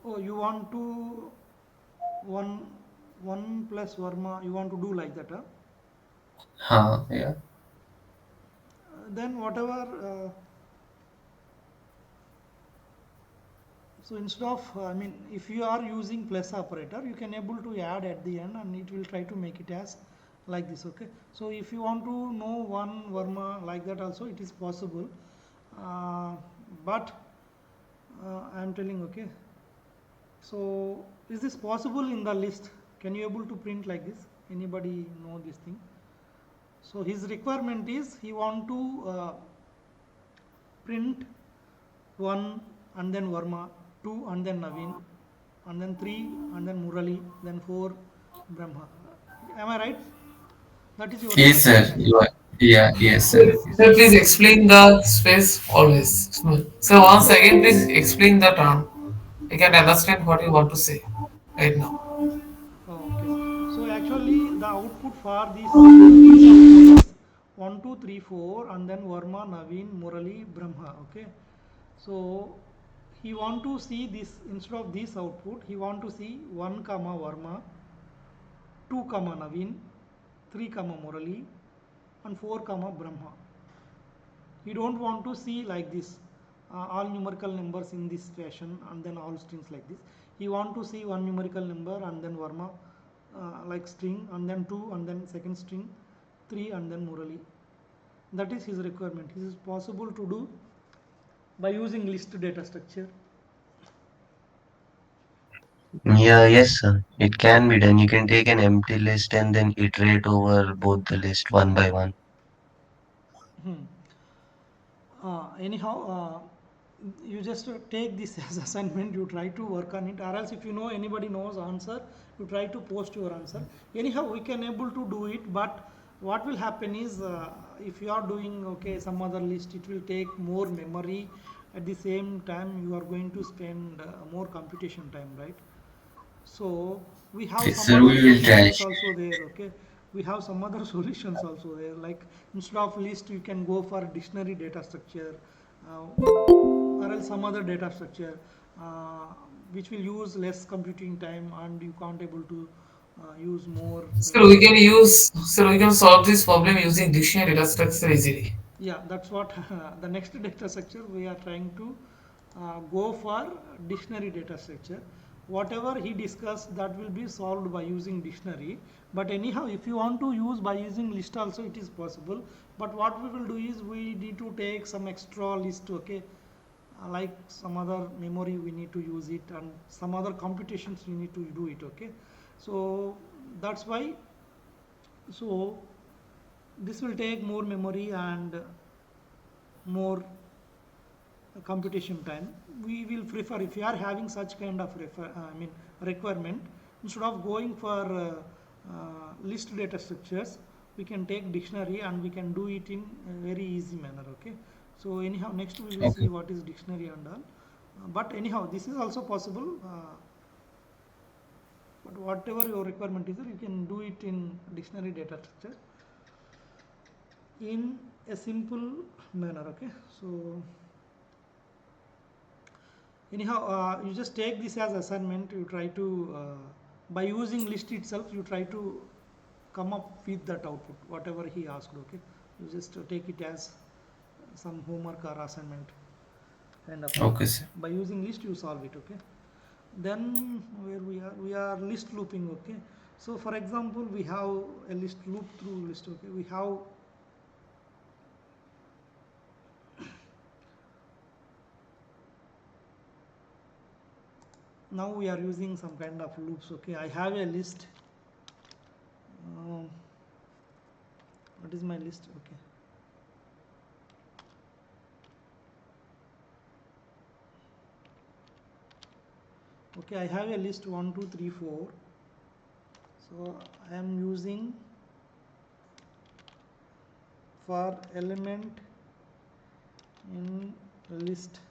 A: Oh, you want to one plus Varma, you want to do like that, huh?
E: Yeah.
A: Then whatever, so instead of, I mean, if you are using plus operator, you can able to add at the end and it will try to make it as like this, okay. So if you want to know one Varma like that also, it is possible, but I am telling, okay. So is this possible in the list? Can you able to print like this? Anybody know this thing? So his requirement is he want to print 1 and then Varma, 2 and then Naveen, and then 3 and then Murali, then 4 Brahma. Am I right? That is your
E: Yes,
A: requirement,
E: sir.
A: okay?
E: You are. Yeah. Yes, sir. Sir, please explain the space always. So once again, please explain the term. I can understand what you want to say right now.
A: Oh, okay. So actually the output for this output is 1, 2, 3, 4 and then Varma, Naveen, Murali, Brahma, okay. So he want to see this, instead of this output he want to see 1 comma Varma, 2 comma Naveen, 3 comma Murali and 4 comma Brahma. You don't want to see like this, all numerical numbers in this fashion and then all strings like this. You want to see one numerical number and then Varma, like string, and then 2 and then second string, 3 and then Murali. That is his requirement. This is possible to do by using list data structure.
I: Yeah, yes, sir. It can be done. You can take an empty list and then iterate over both the list one by one.
A: Hmm. Anyhow, you just take this as assignment, you try to work on it, or else if you know anybody knows answer, you try to post your answer. Anyhow, we can able to do it, but what will happen is, if you are doing, okay, some other list, it will take more memory. At the same time you are going to spend more computation time, right? So we have
E: Yes,
A: some
E: sir.
A: other
E: We will try.
A: solutions also there, okay. We have some other solutions also there, like instead of list you can go for dictionary data structure, or else some other data structure, uh, which will use less computing time and you can't able to use more
E: Sir, we
A: memory.
E: can use. Sir, we can solve this problem using dictionary data structure easily.
A: Yeah, that's what the next data structure we are trying to go for, dictionary data structure. Whatever he discussed, that will be solved by using dictionary. But anyhow, if you want to use by using list also, it is possible. But what we will do is we need to take some extra list, okay. Like some other memory we need to use it, and some other computations we need to do it, okay. So that's why, so this will take more memory and more computation time. We will prefer, if you are having such kind of requirement, instead of going for list data structures, we can take dictionary and we can do it in a very easy manner, okay. So anyhow, next we will see
E: Okay.
A: what is dictionary and all. But anyhow, this is also possible, but whatever your requirement is, you can do it in dictionary data structure in a simple manner, okay. So anyhow, you just take this as assignment, you try to, by using list itself, you try to come up with that output whatever he asked, okay. You just take it as some homework or assignment kind of thing.
E: Okay, sir.
A: By using list you solve it, okay. Then where we are list looping, okay. So for example, we have a list loop through list, okay. We have, now we are using some kind of loops, okay. I have a list, um, what is my list, okay. Okay, I have a list 1, 2, 3, 4. So I am using for element in list,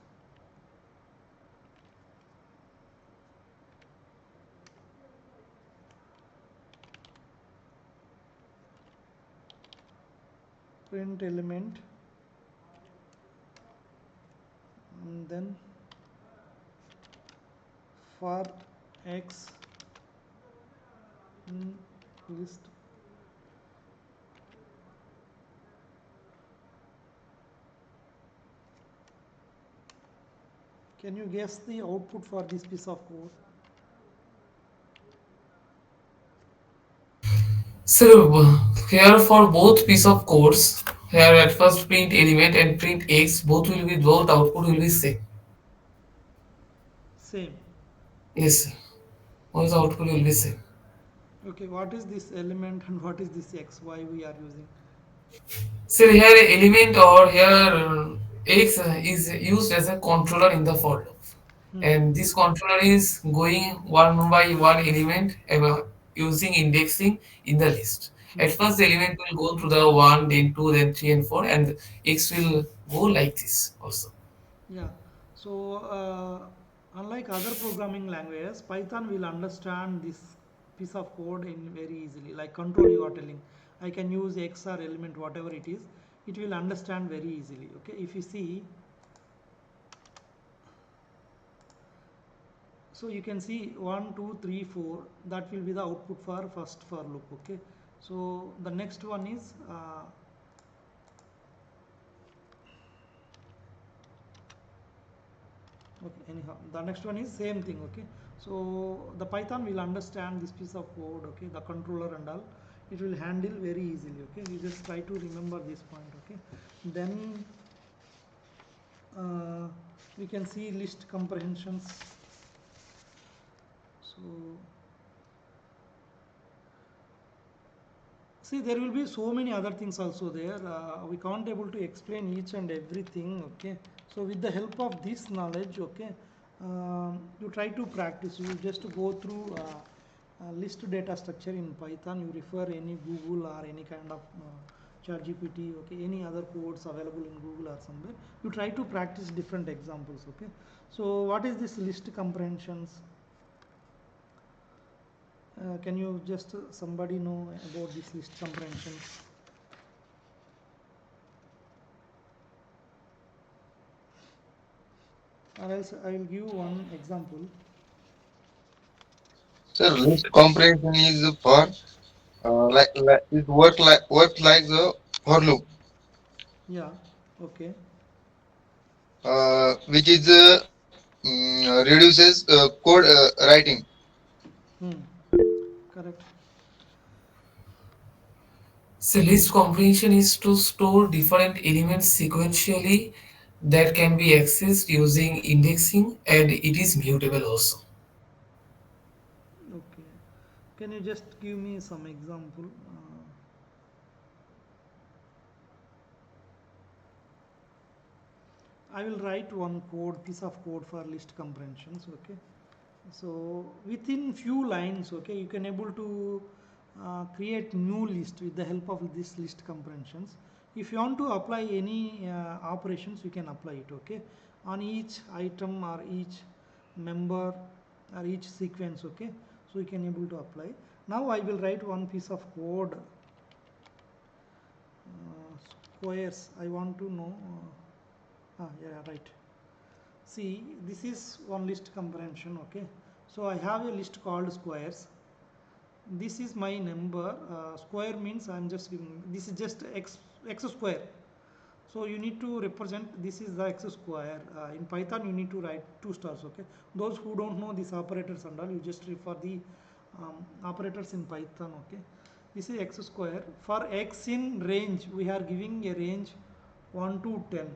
A: print element, and then for x in list. Can you guess the output for this piece of code?
E: So here for both piece of codes, here at first print element and print x, both output will be same.
A: Same.
E: Yes, both output will be same.
A: Okay, what is this element and what is this x? Why we are using?
E: So here element or here x is used as a controller in the for loop,
A: Hmm.
E: and this controller is going one by one element using indexing in the list. At first, the element will go to the one, then two, then three, and four, and x will go like this also.
A: Yeah. So unlike other programming languages, Python will understand this piece of code in very easily. Like control, you are telling, I can use X or element, whatever it is. It will understand very easily. Okay. If you see, so you can see 1, 2, 3, 4. That will be the output for first for loop. Okay. So the next one is. Okay, anyhow the next one is same thing. Okay, so the Python will understand this piece of code. Okay, the controller and all, it will handle very easily. Okay, we just try to remember this point. Okay, then uh, we can see list comprehensions. So see, there will be so many other things also there. We can't able to explain each and everything. Okay, so with the help of this knowledge, okay, you try to practice. You just go through list data structure in Python. You refer any Google or any kind of ChatGPT. Okay, any other codes available in Google or somewhere. You try to practice different examples. Okay, so what is this list comprehensions? Can you just somebody know about this list comprehensions? Or else I will give one example.
J: Sir, list comprehension is for it works like the for loop,
A: Yeah, okay.
J: which is reduces code writing.
A: Hmm. Correct.
E: So list comprehension is to store different elements sequentially that can be accessed using indexing, and it is mutable also.
A: Okay. Can you just give me some example? I will write one code, piece of code for list comprehensions. Okay. So within few lines, okay, you can able to create new list with the help of this list comprehensions. If you want to apply any operations, you can apply it. Okay, on each item or each member or each sequence. Okay, so you can able to apply. Now I will write one piece of code. Squares. I want to know. Yeah, right. See, this is one list comprehension. Okay, so I have a list called squares. This is my number. Square means I'm just giving, this is just x square. So you need to represent, this is the x square. In Python you need to write two stars. Okay, those who don't know these operators and all, you just refer the operators in Python. Okay, this is x square. For x in range, we are giving a range 1 to 10.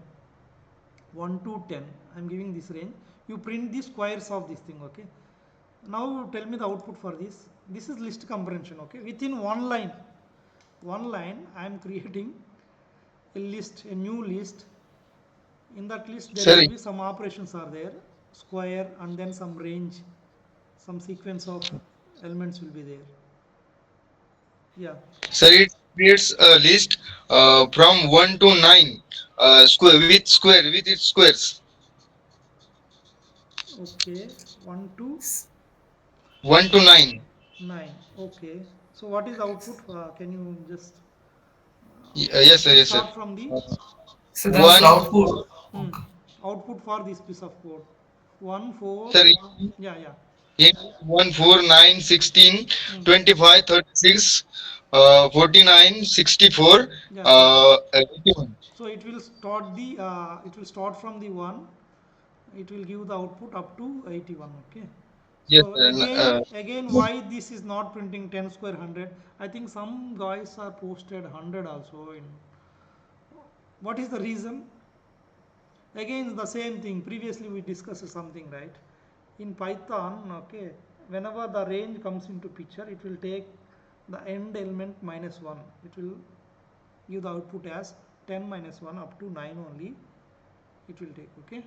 A: 1 to 10, I'm giving this range. You print the squares of this thing. Okay, now tell me the output for this is list comprehension. Okay, within one line I am creating a list, a new list. In that list there will
J: Sir,
A: be some operations are there, square, and then some range, some sequence of elements will be there. Yeah.
J: sir, it creates a list from 1 to 9 square with its squares.
A: Okay, 1 to
J: 1 to 9.
A: 9. Okay, so what is the output? Can you just
J: Yes,
A: let
J: sir.
A: me
J: Yes, sir.
A: start from the
J: Uh,
E: So that's
J: one,
E: output.
A: hmm, output for this piece of code. 1 4.
J: sir.
A: Yeah, yeah.
J: 1, 4, 9, 16, 25, 36, 49, 64,
A: Yeah, so
J: 81.
A: so it will start from the 1, it will give the output up to 81. Okay,
J: Yes,
A: so again why this is not printing 10 square 100? I think some guys are posted 100 also. In what is the reason? Again the same thing, previously we discussed something, right? In Python, okay, whenever the range comes into picture, it will take the end element minus 1, it will give the output as 10 minus 1 up to 9 only it will take. Okay,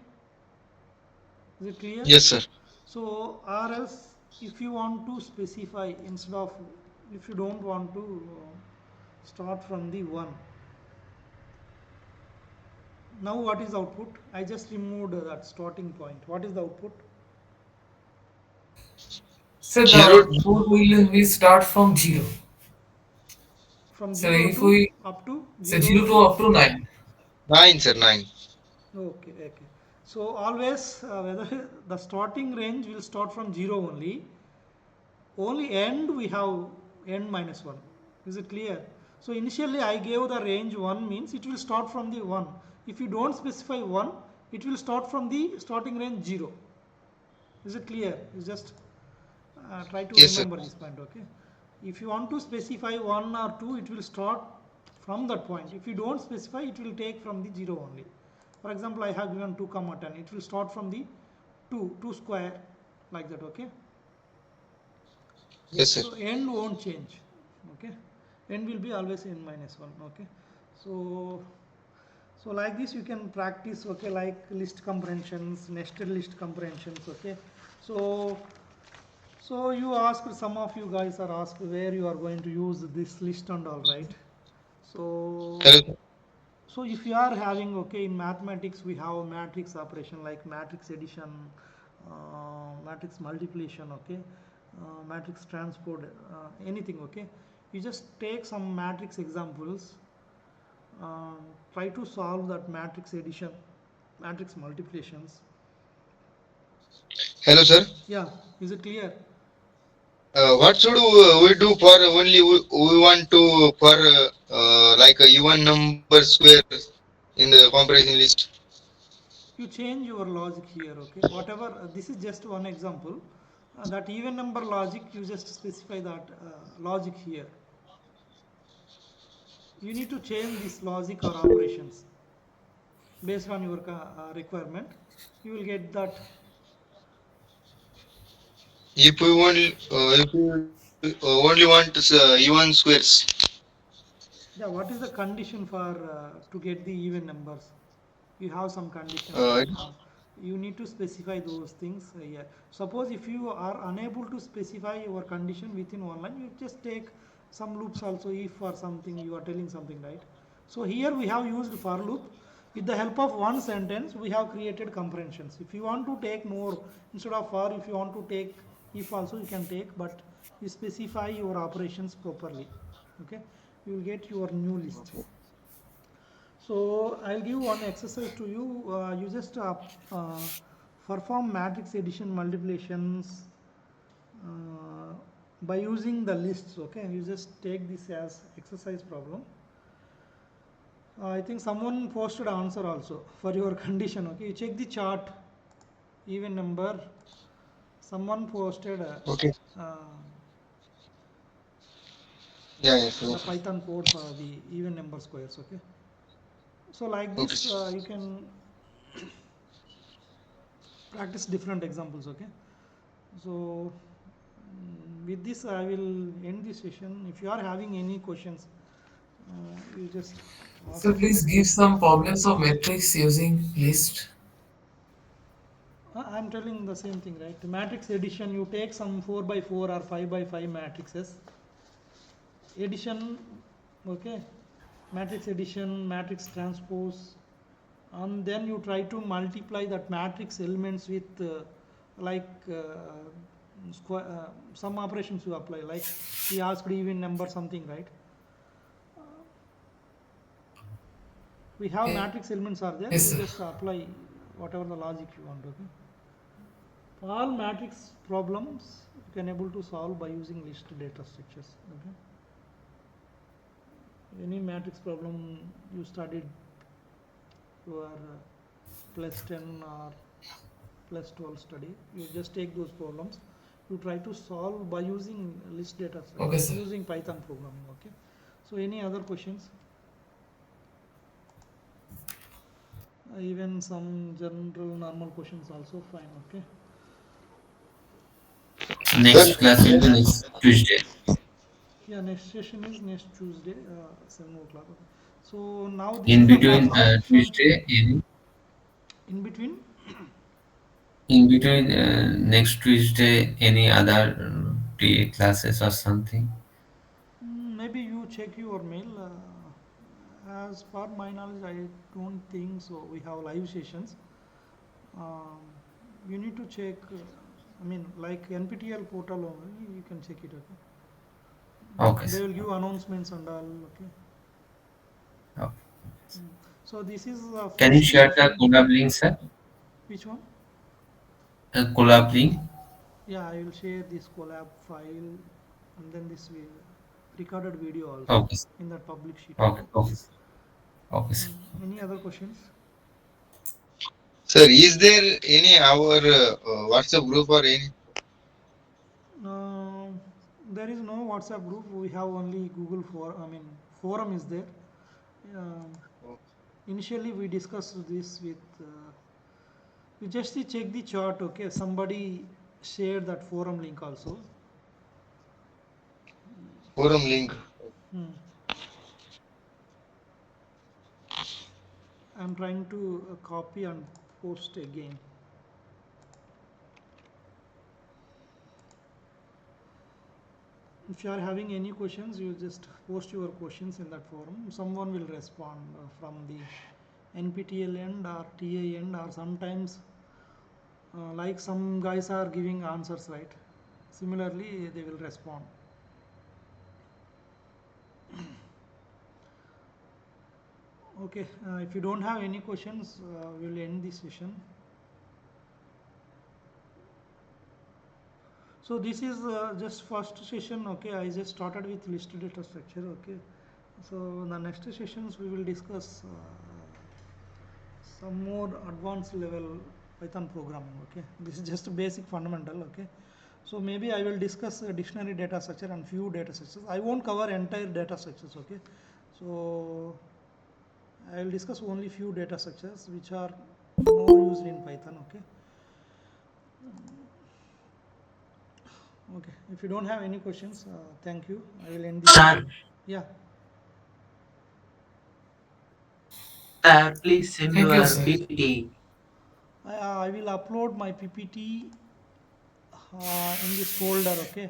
A: is it clear?
J: yes, sir.
A: So or else if you want to specify, instead of, if you don't want to start from the 1, now what is the output? I just removed that starting point. What is the output?
E: So the
J: 0,
E: output will start from 0.
A: From
E: So
A: 0
E: if
A: to
E: we
A: up to
E: so
A: 0
E: 0 to
A: to,
E: up to 9.
J: 9, sir, 9.
A: okay, okay. So always whether the starting range will start from 0 only end we have end minus 1. Is it clear? So initially I gave the range 1, means it will start from the 1. If you don't specify 1, it will start from the starting range 0. Is it clear? You just try to
J: Yes, sir.
A: remember this point. Okay, if you want to specify 1 or 2, it will start from that point. If you don't specify, it will take from the 0 only. For example, I have given 2 comma 10, it will start from the 2 square, like that. Okay,
J: Yes, sir.
A: so end won't change. Okay, end will be always n minus 1. Okay, so like this you can practice. Okay, like list comprehensions, nested list comprehensions. Okay, so you asked, some of you guys are asked where you are going to use this list and all, right? So
J: Hello, sir.
A: if you are having, okay, in mathematics we have matrix operation like matrix addition, matrix multiplication, okay, matrix transport, anything. Okay, you just take some matrix examples, um, try to solve that matrix addition, matrix multiplications.
J: Hello, sir.
A: Yeah, is it clear?
J: What should we do for only we want to for like a even number square in the comparison list?
A: You change your logic here. Okay, whatever, this is just one example, that even number logic, you just specify that logic here. You need to change this logic or operations based on your requirement. You will get that.
J: If we only want even squares.
A: Yeah, what is the condition for to get the even numbers? You have some conditions,
J: Uh,
A: right? You need to specify those things here. Suppose if you are unable to specify your condition within one line, you just take some loops also. If or something you are telling something, right? So here we have used for loop. With the help of one sentence, we have created comprehensions. If you want to take more, instead of for, if you want to take if also, you can take, but you specify your operations properly. Okay, you will get your new list. So I'll give one exercise to you. You just perform matrix addition multiplications by using the lists. Okay, you just take this as exercise problem. I think someone posted answer also for your condition. Okay, you check the chart, even number. Someone posted
J: okay.
A: uh,
J: Yeah, yeah.
A: the
J: Okay.
A: Python code for the even number squares. Okay, so like this
J: Okay.
A: you can practice different examples. Okay, so with this I will end this session. If you are having any questions, you just
E: So
A: ask.
E: please give some problems of matrix using list.
A: I am telling the same thing, right? Matrix addition, you take some 4 by 4 or 5 by 5 matrices. Addition, okay, matrix addition, matrix transpose, and then you try to multiply that matrix elements with like square, some operations you apply, like we asked even number something, right? We have matrix elements are there,
E: Yes,
A: you
E: sir.
A: just apply whatever the logic you want. Okay, All matrix problems you can able to solve by using list data structures. Okay. Any matrix problem you studied, you are plus 10 or plus 12 study, you just take those problems, you try to solve by using list data
E: Okay,
A: structure
E: sir.
A: using Python programming. Okay. So any other questions? Even some general normal questions also fine. Okay.
J: Sir,
D: Next class will be next Tuesday.
A: Yeah, next session is next Tuesday, 7 o'clock. Okay. So now this
D: In
A: is the
D: between
A: first section.
D: Tuesday,
A: In between,
D: next Tuesday, any other TA classes or something.
A: maybe you check your mail. As per my knowledge, I don't think so. We have live sessions. Um, you need to check. I mean, like NPTEL portal only, you can check it. Okay.
D: Okay,
A: They
D: sir.
A: will give announcements and all. Okay.
D: Okay.
A: So this is the
D: Can you
A: first
D: share the
A: session.
D: Colab link, sir?
A: Which one?
D: Colab link.
A: Yeah, I will share this collab file and then this recorded video also
D: Okay, sir.
A: in that public sheet.
D: Okay,
A: Okay.
D: okay, sir. Okay, sir.
A: Any other questions?
J: sir, is there any our WhatsApp group or any?
A: Um there is no WhatsApp group. We have only Google for. I mean, forum is there. Um, Initially, we discussed this with. You just check the chart. Okay, somebody shared that forum link also.
J: Forum link.
A: Hmm. I'm trying to copy and post again. If you are having any questions, you just post your questions in that forum. Someone will respond from the NPTEL end or TA end, or sometimes like some guys are giving answers, right? Similarly, they will respond. Okay, if you don't have any questions, we'll end this session. So this is just first session. Okay, I just started with list data structure. Okay, so the next sessions we will discuss some more advanced level Python programming. Okay, this is just a basic fundamental. Okay, so maybe I will discuss dictionary data structure and few data structures. I won't cover entire data structures. Okay, so I will discuss only few data structures which are more used in Python. Okay. Okay, if you don't have any questions, thank you. I will end this
D: Sir,
A: session. Yeah.
D: please send
E: Thank you,
D: your
E: sir.
D: PPT.
A: I will upload my PPT in this folder. Okay.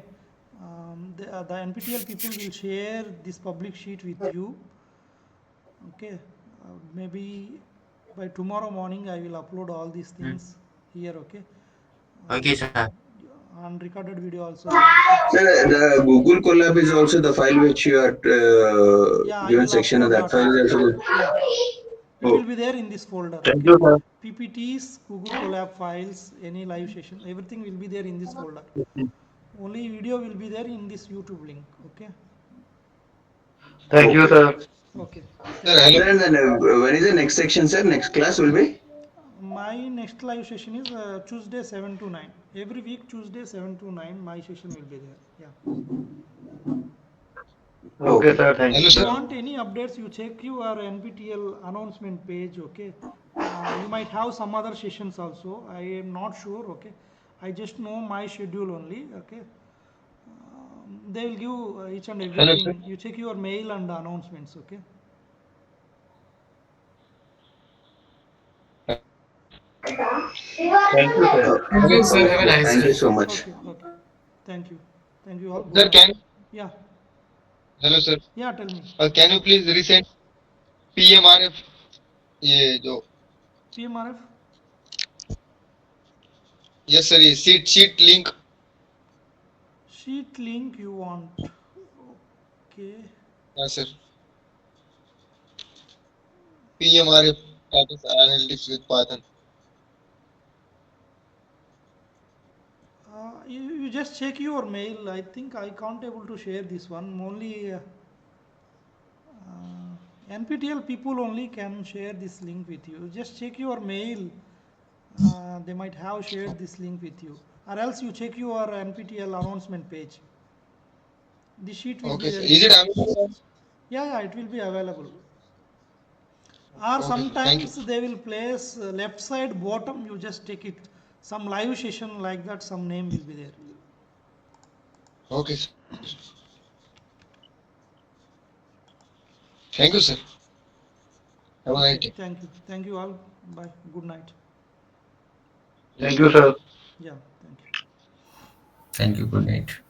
A: The NPTEL people will share this public sheet with you. Okay. Maybe by tomorrow morning I will upload all these things here. Okay.
D: Okay, sir.
A: Unrecorded video also there. Okay.
F: Sir, the Google Colab is also the file which you are
A: Yeah, I
F: given
A: will
F: section of
A: upload
F: that
A: that
F: file
A: also.
F: is also.
A: Yeah. It
F: Oh,
A: will be there in this folder.
B: Thank
A: Okay.
B: you, sir.
A: PPTs, Google Colab files, any live session, everything will be there in this folder. Only video will be there in this YouTube link. Okay.
B: Thank you,
F: okay.
B: sir.
A: Okay.
J: Sir,
A: Thank you.
J: hello.
F: Sir, and then when is the next section, sir? Next class will be?
A: My next live session is Tuesday 7 to 9. Every week Tuesday 7 to 9 my session will be there. Yeah.
B: Okay,
F: Okay.
B: sir. Thank
J: Hello,
A: If you
B: you.
J: sir.
A: want any updates, you check your NPTEL announcement page. Okay. You might have some other sessions also. I am not sure. Okay. I just know my schedule only. Okay. They will give each and
J: Hello, sir.
A: everything. You check your mail and announcements. Okay.
B: Thank you, sir.
E: Thank you, sir. Have a
F: Okay.
E: nice
F: Thank you
E: day.
F: so much.
A: Okay. Okay. Thank you. Thank you all.
J: Sir,
A: Bye. Yeah.
J: hello, sir.
A: Yeah. Tell me.
J: Can you please resend PMRF ये जो
A: PMRF
J: yes sir ये sheet link
A: sheet link you want. Okay.
J: yes sir PMRF that is analytics with Python
A: you just check your mail. I think I can't able to share this one. Only NPTEL people only can share this link with you. Just check your mail. They might have shared this link with you, or else you check your NPTEL announcement page. The sheet will be
J: Okay,
A: there.
J: sir. Is it available?
A: Yeah, it will be available. Or
J: Okay, sir. Thank you.
A: sometimes they will place left side bottom. You just take it. Some live session like that. Some name will be there.
J: Okay, sir. Thank you, sir. Have a nice
A: Okay.
J: day.
A: Thank you. Thank you all. Bye. Good night.
F: Thank you, sir.
A: Yeah. Thank you.
C: Thank you. Good night.